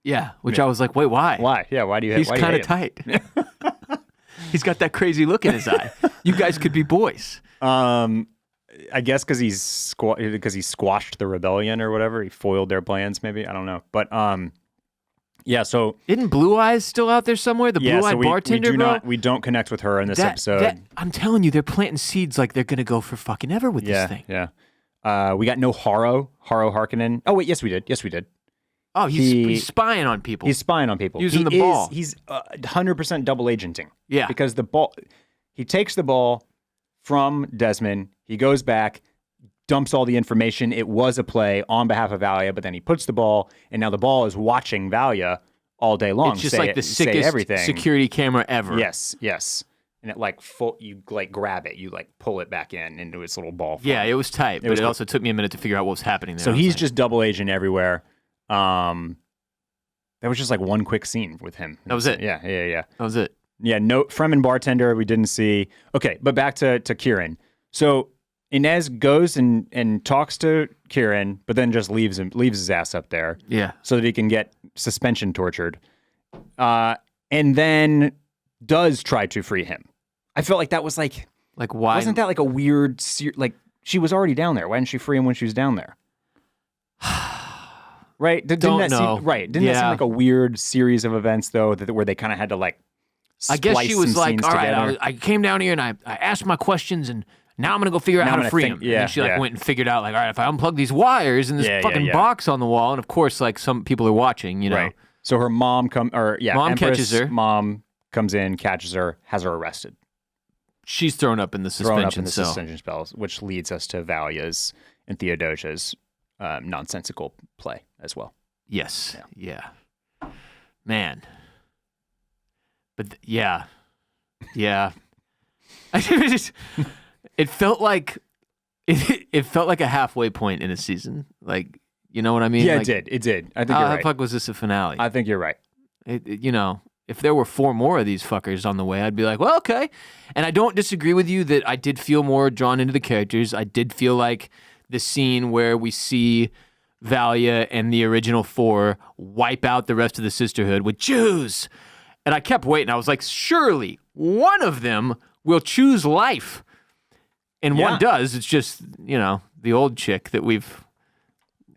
Yeah, which I was like, wait, why? Why? Yeah, why do you? He's why do you kind of hate him? tight. He's got that crazy look in his eye. You guys could be boys. I guess because he squashed the rebellion or whatever. He foiled their plans, maybe. I don't know. But yeah. So isn't Blue Eyes still out there somewhere? The blue-eyed bartender, we don't connect with her in this episode. I'm telling you, they're planting seeds like they're gonna go for fucking ever with this thing. Yeah. We got no Haro Harkonnen. Oh wait, yes we did. Oh, he's spying on people. He's spying on people. Using the ball. He's 100% double agenting. Yeah. Because he takes the ball from Desmond. He goes back, dumps all the information. It was a play on behalf of Valia, but then he puts the ball, and now the ball is watching Valia all day long. It's just like the sickest security camera ever. Yes. And it you grab it, you pull it back into its little ball form. Yeah, it was tight, but it also took me a minute to figure out what was happening there. So he's just double agent everywhere. That was just one quick scene with him. That was it. Yeah. That was it. Yeah, no Fremen bartender we didn't see. Okay, but back to Kieran. So Inez goes and talks to Kieran, but then just leaves his ass up there. Yeah. So that he can get suspension tortured. And then does try to free him. I felt like that was why? Wasn't that a weird she was already down there. Why didn't she free him when she was down there? Right? Didn't that seem like a weird series of events though where they kind of had to I guess she was like, all right, together? I came down here and I asked my questions and now I'm going to go figure out how to free him. Yeah, and then she went and figured out all right, if I unplug these wires in this fucking box on the wall, and of course some people are watching, you know. Right. So her mom Empress, catches her. Mom comes in, catches her, has her arrested. She's thrown up in the suspension cell. Which leads us to Valia's and Theodosia's nonsensical play as well. Yes. Yeah. Man. But yeah. It felt like it felt like a halfway point in a season. You know what I mean? Yeah, it did. I think you're right. How the fuck was this a finale? I think you're right. If there were 4 more of these fuckers on the way, I'd be like, well, okay. And I don't disagree with you that I did feel more drawn into the characters. I did feel like the scene where we see Valia and the original 4 wipe out the rest of the Sisterhood with Jews. And I kept waiting. I was like, surely one of them will choose life. And one does. It's just, the old chick that we've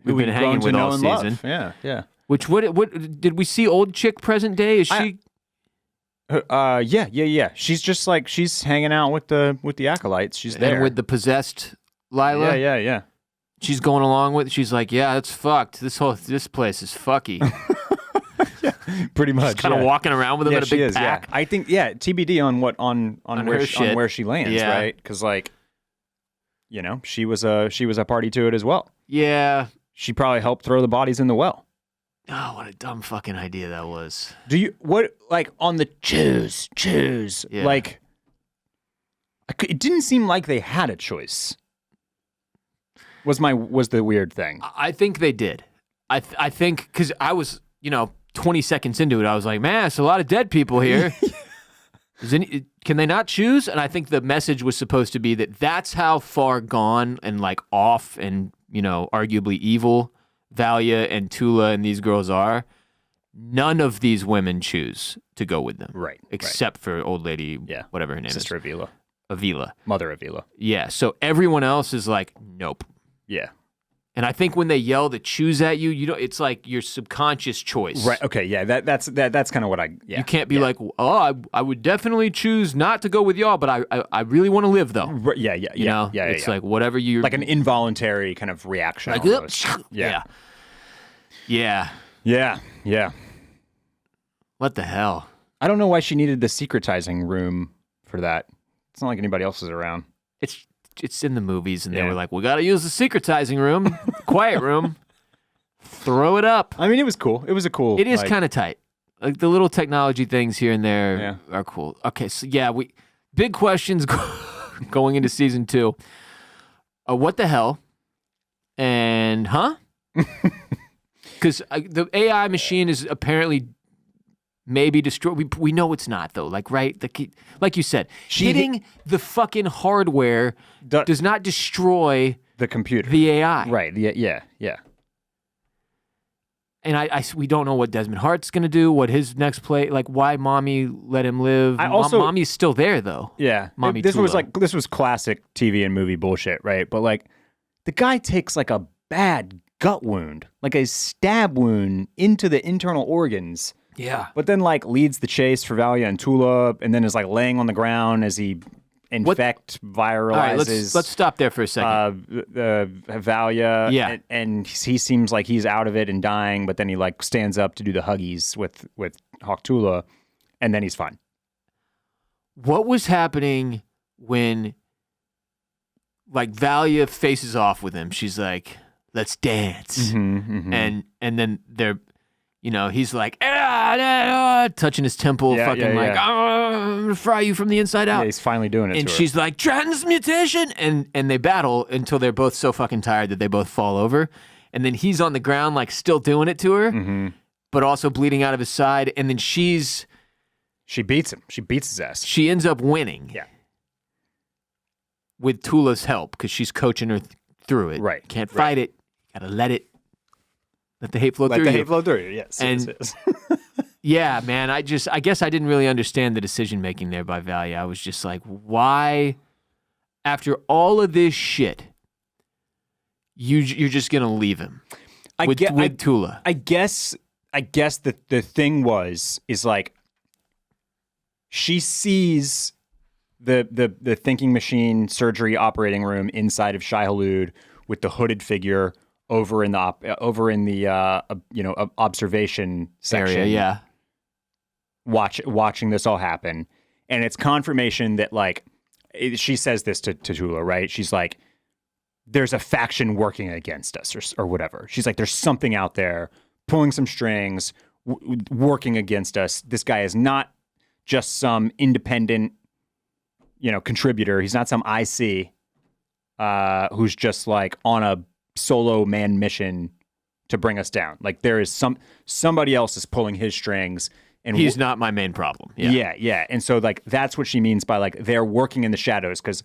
been hanging with all season. Yeah. Which what did we see old chick present day? Is she Yeah. She's just she's hanging out with the acolytes. She's there. And with the possessed Lila? Yeah. She's going along with it. She's like, yeah, it's fucked. This place is fucky. Pretty much. She's kind of walking around with them in a big pack. Yeah. I think TBD on where she lands, right? Because she was a party to it as well. Yeah. She probably helped throw the bodies in the well. Oh, what a dumb fucking idea that was. On the choose? Yeah. It didn't seem like they had a choice. Was the weird thing. I think they did. I think because I was 20 seconds into it, I was like, man, it's a lot of dead people here. Can they not choose? And I think the message was supposed to be that that's how far gone and off and arguably evil Valia and Tula and these girls are. None of these women choose to go with them, right? Except for old lady, whatever her name Sister is, Avila, Mother Avila. Yeah. So everyone else is like, nope. Yeah. And I think when they yell to choose at you, it's like your subconscious choice. Right. Okay. Yeah. That's kind of what I. Yeah. You can't be like, oh, I would definitely choose not to go with y'all, but I really want to live though. Right, yeah. It's like whatever you. Like an involuntary kind of reaction. Yeah. What the hell? I don't know why she needed the secretizing room for that. It's not like anybody else is around. It's in the movies, and they were like, we got to use the secretizing room, quiet room, throw it up. I mean, it was cool. It was a cool. It is kind of tight. The little technology things here and there are cool. Okay, so big questions going into season 2. What the hell? And because the AI machine is apparently maybe destroyed. We know it's not though. Right? Like you said, hitting the fucking hardware does not destroy the computer, the AI. Right? Yeah. we don't know what Desmond Hart's gonna do, what his next play, like why Mommy let him live. Mommy's still there though. Yeah, Mommy this Tula. this was classic TV and movie bullshit, right? But like, the guy takes like a bad gut wound, like a stab wound into the internal organs. Yeah. But then like leads the chase for Valia and Tula, and then is like laying on the ground as he viralizes. All right, let's stop there for a second. Valia, Yeah. and he seems like he's out of it and dying, but then he like stands up to do the huggies with Hawk Tula, and then he's fine. What was happening when like Valia faces off with him? She's like, let's dance. And then they're, he's like, touching his temple, I'm going to fry you from the inside out. Yeah, he's finally doing it. And to her. she's like, transmutation. And they battle until they're both so fucking tired that they both fall over. And then he's on the ground, like still doing it to her, but also bleeding out of his side. And then she beats him. She beats his ass. She ends up winning. Yeah. With Tula's help, because she's coaching her through it. Right. Can't fight it. Gotta let the hate flow through you. Let the hate flow through you, yes. And yes. yeah, man, I guess I didn't really understand the decision making there by Valia. I was just like, why, after all of this shit, you're just gonna leave him with Tula? I guess the thing is like, she sees the thinking machine surgery operating room inside of Shai Hulud with the hooded figure over in the observation section area, yeah. Watching this all happen, and it's confirmation that like she says this to Tula, right? She's like, there's a faction working against us or whatever. She's like, there's something out there pulling some strings, working against us. This guy is not just some independent contributor. He's not some IC who's just like on a solo man mission to bring us down. Like there is somebody else is pulling his strings, and he's not my main problem. Yeah. And so like that's what she means by like they're working in the shadows, because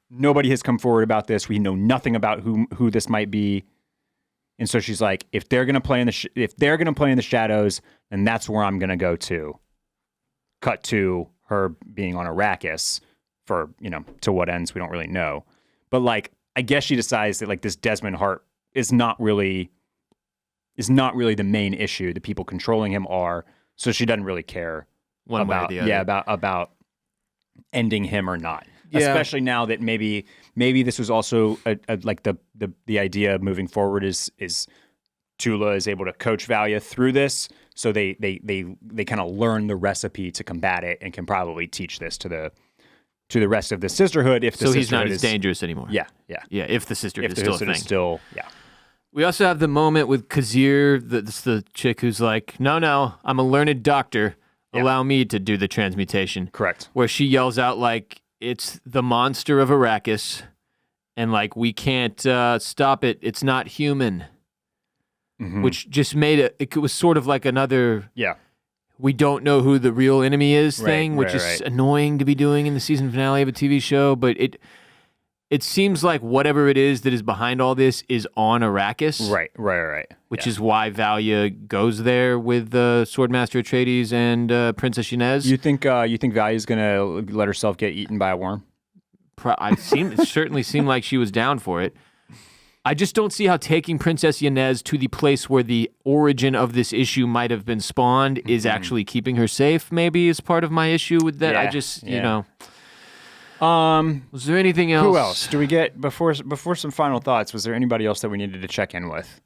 nobody has come forward about this. We know nothing about who this might be, and so she's like, if they're gonna play in the shadows, then that's where I'm gonna go to. Cut to her being on Arrakis. For, to what ends, we don't really know. But like, I guess she decides that like this Desmond Hart is not really the main issue. The people controlling him are, so she doesn't really care One way or the other. about ending him or not. Yeah. Especially now that maybe this was also like the idea moving forward is Tula is able to coach Valia through this, so they kind of learn the recipe to combat it and can probably teach this to the rest of the Sisterhood. So he's not as dangerous anymore. Yeah. If the Sisterhood is still a thing. Yeah. We also have the moment with Kazir, the chick who's like, no, I'm a learned doctor. Yeah. Allow me to do the transmutation. Correct. Where she yells out like, it's the monster of Arrakis, and like, we can't stop it. It's not human. Which just made it was sort of like another... Yeah. We don't know who the real enemy is thing, which is right. annoying to be doing in the season finale of a TV show, but it seems like whatever it is that is behind all this is on Arrakis. Right. Which is why Valia goes there with Swordmaster Atreides and Princess Yanez. You think Valia's gonna let herself get eaten by a worm? It certainly seemed like she was down for it. I just don't see how taking Princess Yanez to the place where the origin of this issue might have been spawned is actually keeping her safe, maybe, is part of my issue with that. Yeah, I just, Was there anything else? Who else do we get before some final thoughts? Was there anybody else that we needed to check in with?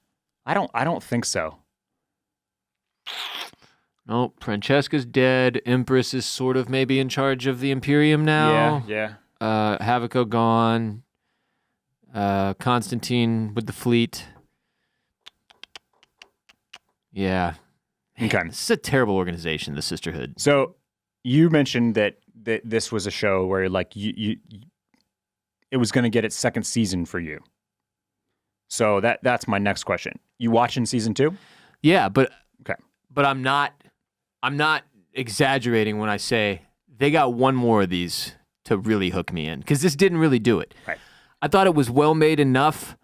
I don't think so. No, Francesca's dead. Empress is sort of maybe in charge of the Imperium now. Yeah. Havico gone. Constantine with the fleet. Yeah. Man, Okay. This is a terrible organization, the Sisterhood. So you mentioned that this was a show where like you it was going to get its second season for you. So that's my next question. You watching season 2? Yeah, but okay. But I'm not exaggerating when I say they got one more of these to really hook me in, because this didn't really do it. Right. I thought it was well made enough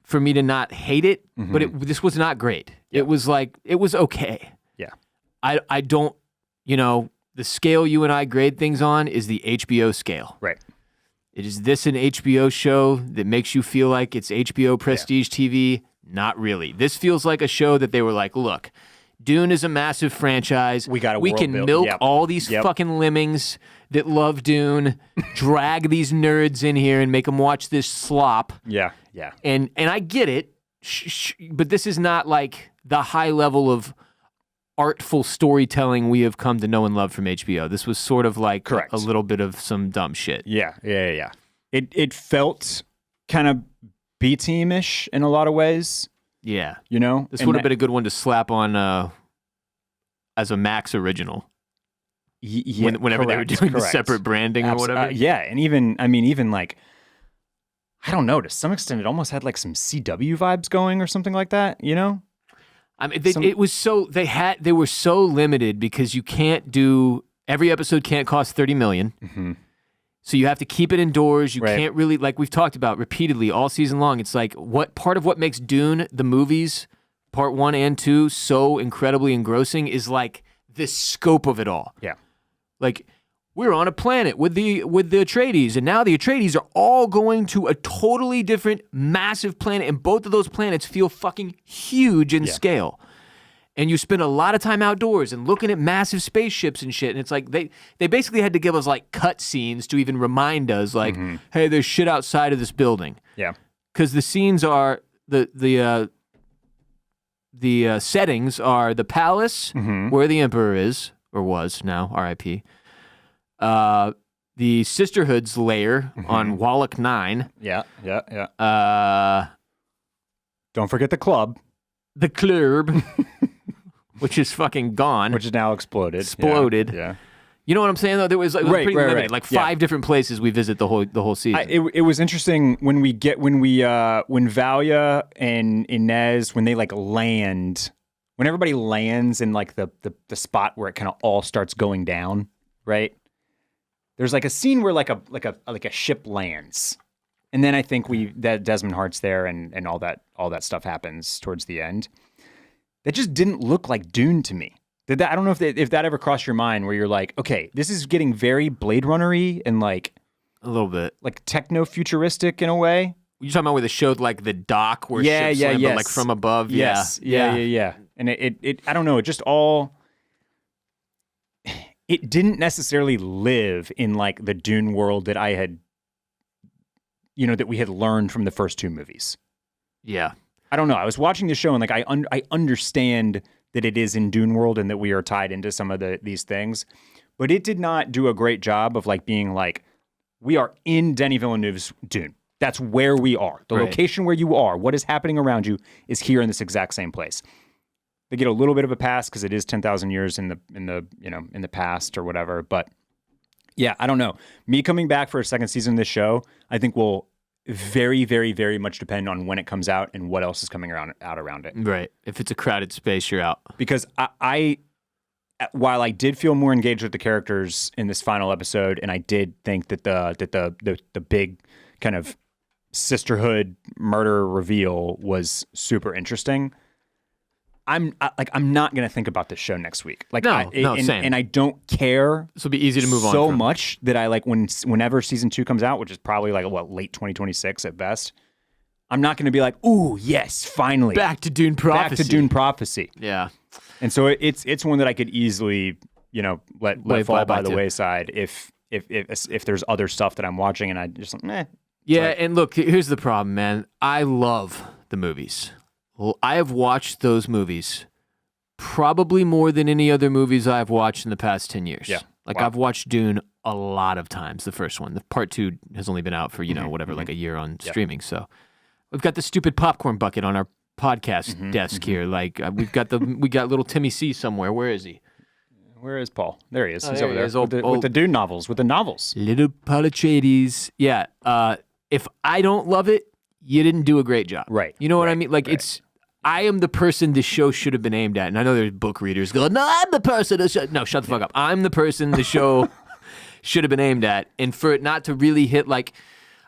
for me to not hate it, but this was not great. Yeah. It was okay. Yeah. I don't, the scale you and I grade things on is the HBO scale. Right. Is this an HBO show that makes you feel like it's HBO prestige TV? Not really. This feels like a show that they were like, look, Dune is a massive franchise. We can milk all these fucking lemmings that love Dune, drag these nerds in here and make them watch this slop. Yeah, yeah. And I get it, but this is not like the high level of artful storytelling we have come to know and love from HBO. This was sort of like a little bit of some dumb shit. Yeah. It felt kind of B-team-ish in a lot of ways. Yeah. This would have been a good one to slap on as a Max original. Whenever they were doing the separate branding or whatever. Yeah, and even like, I don't know, to some extent it almost had like some CW vibes going or something like that, I mean, it was so they were so limited because you can't do every episode can't cost $30 million. Mm-hmm. So you have to keep it indoors. You can't really, like we've talked about repeatedly all season long. It's like part of what makes Dune the movies part 1 and 2 so incredibly engrossing is like the scope of it all. Yeah, like we're on a planet with the Atreides, and now the Atreides are all going to a totally different, massive planet, and both of those planets feel fucking huge in scale. And you spend a lot of time outdoors and looking at massive spaceships and shit, and it's like they basically had to give us like cut scenes to even remind us, like, hey, there's shit outside of this building. Yeah, because the scenes are the settings are the palace where the Emperor is or was now, R.I.P. The Sisterhood's lair on Wallach 9. Yeah. Don't forget the club. The club, which is fucking gone. Which is now exploded. Exploded. Yeah. You know what I'm saying, though? It was pretty limited. Right. Like 5 different places we visit the whole season. It was interesting when Valia and Inez, when they like land, when everybody lands in like the spot where it kind of all starts going down, right? There's like a scene where like a ship lands, and then I think that Desmond Hart's there and all that stuff happens towards the end. That just didn't look like Dune to me. I don't know if that ever crossed your mind where you're like, okay, this is getting very Blade Runner-y and like a little bit like techno-futuristic in a way. You're talking about where they showed like the dock where ships land, but like from above. Yes. Yeah. And it I don't know, it just all. It didn't necessarily live in like the Dune world that I had, that we had learned from the first 2 movies. Yeah. I don't know. I was watching the show and like I understand that it is in Dune world and that we are tied into some of these things, but it did not do a great job of like being like, we are in Denis Villeneuve's Dune. That's where we are. The location where you are, what is happening around you is here in this exact same place. They get a little bit of a pass because it is 10,000 years in the past or whatever. But yeah, I don't know. Me coming back for a second season of this show, I think will very, very, very much depend on when it comes out and what else is coming out around it. Right. If it's a crowded space, you're out. Because I while I did feel more engaged with the characters in this final episode, and I did think that the big kind of Sisterhood murder reveal was super interesting. I'm not gonna think about this show next week. Like, same. And I don't care. This will be easy to move on so much that I like whenever season 2 comes out, which is probably like late 2026 at best. I'm not gonna be like, ooh, yes, finally back to Dune Prophecy. Yeah. And so it's one that I could easily let fall by the wayside if there's other stuff that I'm watching and I just Yeah, and look, here's the problem, man. I love the movies. Well, I have watched those movies probably more than any other movies I've watched in the past 10 years. Yeah. Like, wow. I've watched Dune a lot of times, the first one. The part 2 has only been out for, like a year on streaming. So we've got the stupid popcorn bucket on our podcast desk here. Like, we got little Timmy C somewhere. Where is he? Where is Paul? There he is. He's over there with the Dune novels, with the novels. Little Paul Atreides. Yeah. If I don't love it, you didn't do a great job. Right. You know what I mean? Like, I am the person the show should have been aimed at. And I know there's book readers going, no, I'm the person. No, shut the fuck up. I'm the person the show should have been aimed at. And for it not to really hit, like,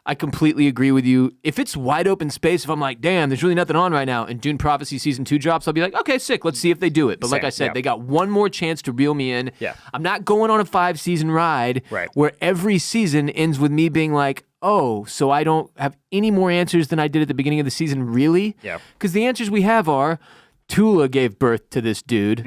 I completely agree with you. If it's wide open space, if I'm like, damn, there's really nothing on right now, and Dune Prophecy Season 2 drops, I'll be like, okay, sick, let's see if they do it. But like I said, they got one more chance to reel me in. Yeah. I'm not going on a 5-season ride where every season ends with me being like, oh, so I don't have any more answers than I did at the beginning of the season, really? Yeah. Because the answers we have are, Tula gave birth to this dude,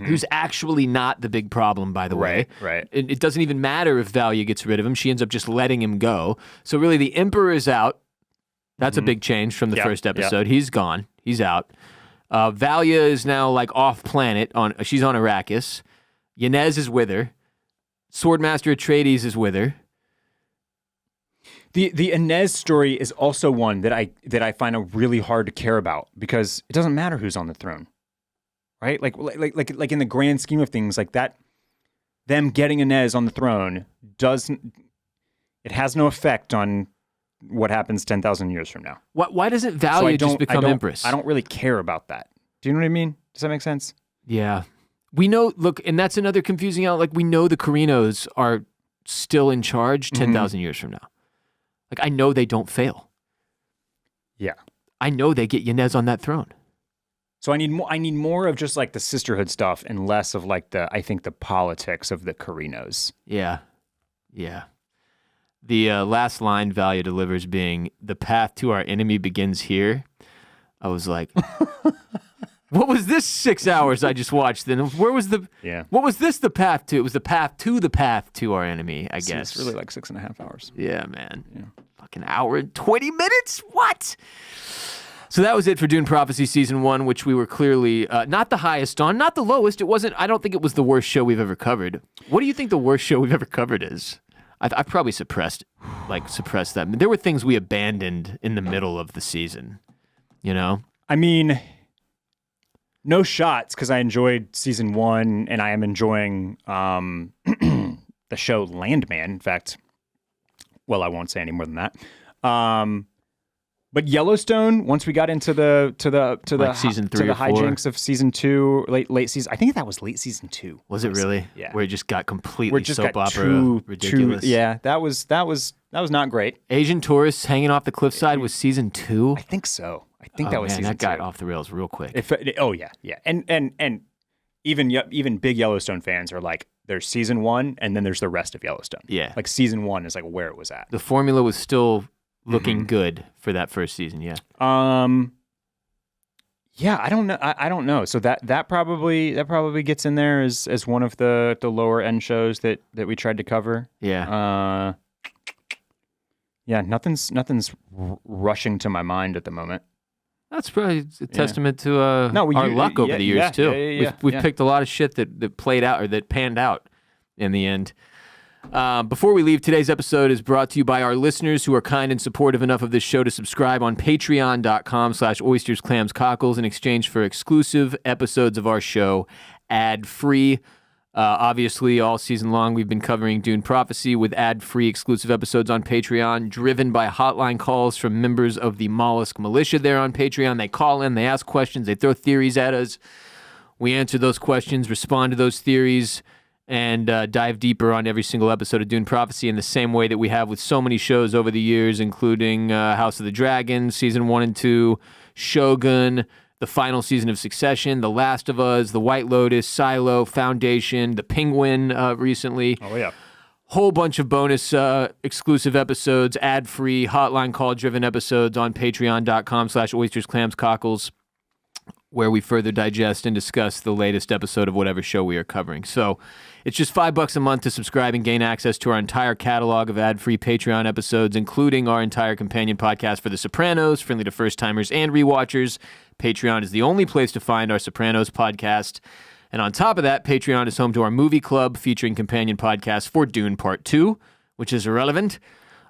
who's actually not the big problem, by the way. Right. It doesn't even matter if Valia gets rid of him. She ends up just letting him go. So really, the Emperor is out. That's a big change from the first episode. He's gone. He's out. Valia is now like off planet. She's on Arrakis. Yanez is with her. Swordmaster Atreides is with her. The Inez story is also one that I find really hard to care about because it doesn't matter who's on the throne, right? Like in the grand scheme of things, like that, them getting Inez on the throne has no effect on what happens 10,000 years from now. Why doesn't Valia just become Empress? I don't really care about that. Do you know what I mean? Does that make sense? Yeah, we know. Look, and that's another confusing element. Like we know the Corrinos are still in charge 10,000 years from now. Like, I know they don't fail. Yeah. I know they get Yanez on that throne. So I need more of just like the sisterhood stuff and less of like the politics of the Corrinos. Yeah. The last line Valia delivers being, the path to our enemy begins here. I was like, what was this 6 hours I just watched then? Where was what was this the path to? It was the path to our enemy, I guess. It's really like 6.5 hours. Yeah, man. Yeah. Fucking hour and 20 minutes? What? So that was it for Dune Prophecy Season 1, which we were clearly not the highest on, not the lowest. It wasn't, I don't think it was the worst show we've ever covered. What do you think the worst show we've ever covered is? I've probably suppressed that. There were things we abandoned in the middle of the season, you know? I mean, no shots, because I enjoyed Season 1, and I am enjoying the show Landman. In fact, well, I won't say any more than that. But Yellowstone, once we got into the like season 3 to the or 4? hijinks of Season 2, late season. I think that was late Season 2. Was it really? Yeah. Where it just got completely soap opera ridiculous. Yeah, that was not great. Asian tourists hanging off the cliffside was Season 2? I think so. I think that was man, Season 2. That got off the rails real quick. Yeah. And even big Yellowstone fans are like, there's Season 1, and then there's the rest of Yellowstone. Yeah. Like Season 1 is like where it was at. The formula was still looking good for that first season, yeah. Yeah, I don't know. I don't know. So that probably gets in there as one of the lower end shows that we tried to cover. Yeah. Yeah, nothing's rushing to my mind at the moment. That's probably a testament to our luck over the years too. We've picked a lot of shit that played out or that panned out in the end. Before we leave, today's episode is brought to you by our listeners who are kind and supportive enough of this show to subscribe on patreon.com/oystersclamscockles in exchange for exclusive episodes of our show ad-free. Obviously, all season long, we've been covering Dune Prophecy with ad-free exclusive episodes on Patreon, driven by hotline calls from members of the Mollusk Militia there on Patreon. They call in, they ask questions, they throw theories at us. We answer those questions, respond to those theories, and dive deeper on every single episode of Dune Prophecy in the same way that we have with so many shows over the years, including House of the Dragon, Season 1 and 2, Shogun, the final season of Succession, The Last of Us, The White Lotus, Silo, Foundation, The Penguin recently. Oh, yeah. Whole bunch of bonus exclusive episodes, ad-free, hotline call-driven episodes on patreon.com/oystersclamscockles, where we further digest and discuss the latest episode of whatever show we are covering. So it's just $5 a month to subscribe and gain access to our entire catalog of ad-free Patreon episodes, including our entire companion podcast for The Sopranos, friendly to first-timers and rewatchers. Patreon is the only place to find our Sopranos podcast. And on top of that, Patreon is home to our movie club featuring companion podcasts for Dune Part 2, which is irrelevant,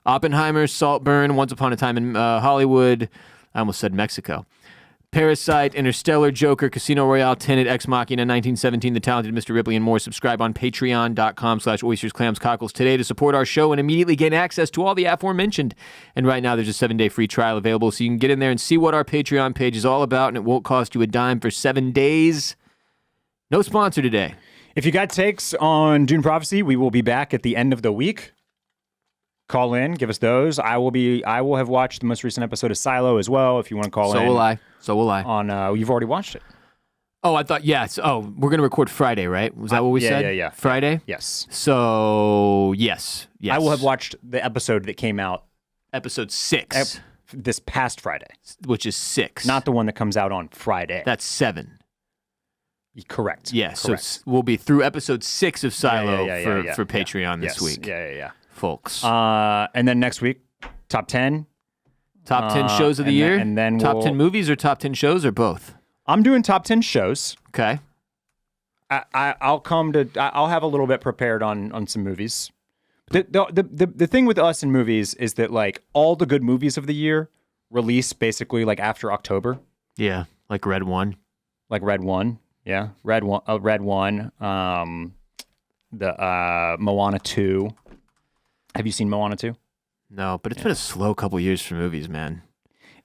Oppenheimer, Saltburn, Once Upon a Time in Hollywood, I almost said Mexico, Parasite, Interstellar, Joker, Casino Royale, Tenet, Ex Machina, 1917, The Talented Mr. Ripley, and more. Subscribe on patreon.com/oystersclamscockles today to support our show and immediately gain access to all the aforementioned. And right now, there's a 7-day free trial available, so you can get in there and see what our Patreon page is all about, and it won't cost you a dime for 7 days. No sponsor today. If you got takes on Dune Prophecy, we will be back at the end of the week. call in, give us those. I will have watched the most recent episode of Silo as well. If you want to call in, So will I. On you've already watched it. Oh, I thought yes. Oh, we're gonna record Friday, right? Was that what we said? Yeah. Friday. Yes. So yes. I will have watched the episode that came out episode 6 this past Friday, which is 6, not the one that comes out on Friday. That's 7. Correct. Yeah. Correct. So we'll be through episode 6 of Silo for Patreon this Yes. week. Yeah. Folks. And then next week, top 10. Top 10 shows of the year? And then top 10 movies or top 10 shows or both? I'm doing top 10 shows. Okay. I'll have a little bit prepared on some movies. The thing with us in movies is that like all the good movies of the year release basically like after October. Yeah, like Red One. Like Red One. Yeah. Red One. The Moana 2. Have you seen Moana 2? No, but it's been a slow couple years for movies, man.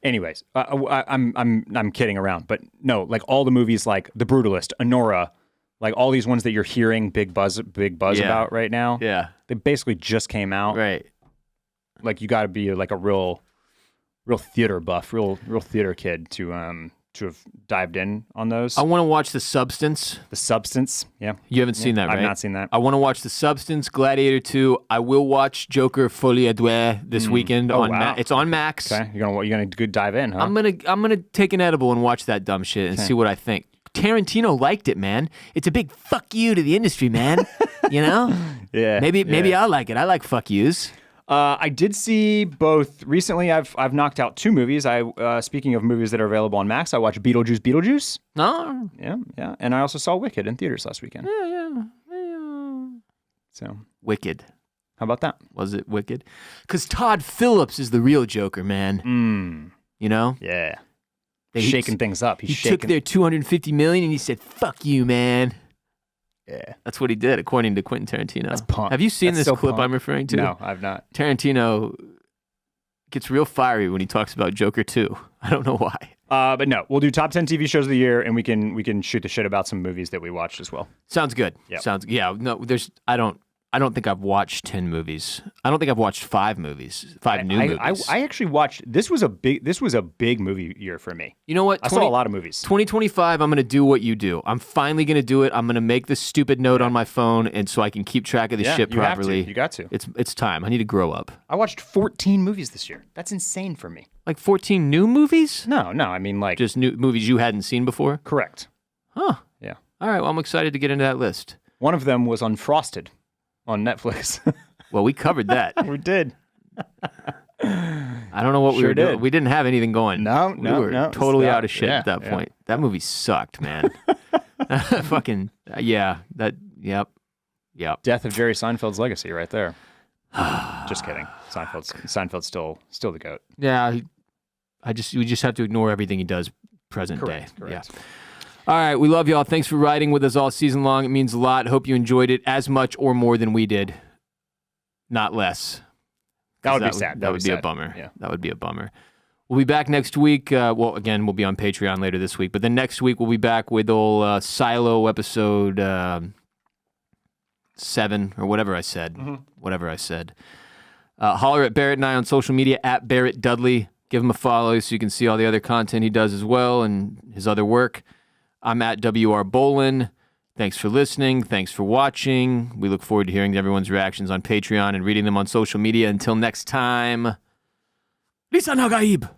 Anyways, I'm kidding around, but no, like all the movies like The Brutalist, Anora, like all these ones that you're hearing big buzz about right now. Yeah. They basically just came out. Right. Like you got to be like a real theater buff, real theater kid to have dived in on those. I want to watch The Substance. The Substance, yeah. You haven't seen that, right? I've not seen that. I want to watch The Substance, Gladiator 2. I will watch Joker Folie à Deux this weekend. wow. It's on Max. Okay, you're gonna good dive in, huh? I'm gonna take an edible and watch that dumb shit and see what I think. Tarantino liked it, man. It's a big fuck you to the industry, man. You know? Yeah. Maybe I'll like it. I like fuck yous. I did see both recently. I've knocked out 2 movies. Speaking of movies that are available on Max, I watched Beetlejuice. No. Yeah, and I also saw Wicked in theaters last weekend. Yeah. So Wicked. how about that? Was it Wicked? Because Todd Phillips is the real Joker, man. You know? Yeah. He's shaking things up. He took their $250 million and he said, "Fuck you, man." Yeah. That's what he did, according to Quentin Tarantino. That's punk. Have you seen That's this so clip punk. I'm referring to? No, I've not. Tarantino gets real fiery when he talks about Joker 2. I don't know why. But no, we'll do top 10 TV shows of the year, and we can shoot the shit about some movies that we watched as well. Sounds good. Yep. No. I don't think I've watched 10 movies. I don't think I've watched 5 new movies. I actually watched. This was a big movie year for me. You know what? I saw a lot of movies. 2025, I'm going to do what you do. I'm finally going to do it. I'm going to make this stupid note on my phone, and so I can keep track of the shit properly. You got to. It's time. I need to grow up. I watched 14 movies this year. That's insane for me. Like 14 new movies? No. I mean like just new movies you hadn't seen before? Correct. Huh. Yeah. All right. Well, I'm excited to get into that list. One of them was Unfrosted on Netflix. Well, we covered that. We did. I don't know what we were doing. We didn't have anything going. No, we were totally out of shit at that yeah. point. That movie sucked, man. Fucking yeah. Yep. Death of Jerry Seinfeld's legacy, right there. Just kidding. Seinfeld's still the GOAT. Yeah. We just have to ignore everything he does present day. Correct. Yeah. All right, we love y'all. Thanks for riding with us all season long. It means a lot. Hope you enjoyed it as much or more than we did. Not less. That would be sad. That would be a bummer. Yeah. That would be a bummer. We'll be back next week. Again, we'll be on Patreon later this week. But then next week, we'll be back with old Silo episode 7 or whatever I said. Mm-hmm. Whatever I said. Holler at Barrett and I on social media, at Barrett Dudley. Give him a follow so you can see all the other content he does as well and his other work. I'm at WR Bolin. Thanks for listening. Thanks for watching. We look forward to hearing everyone's reactions on Patreon and reading them on social media. Until next time, Lisa Nagaib.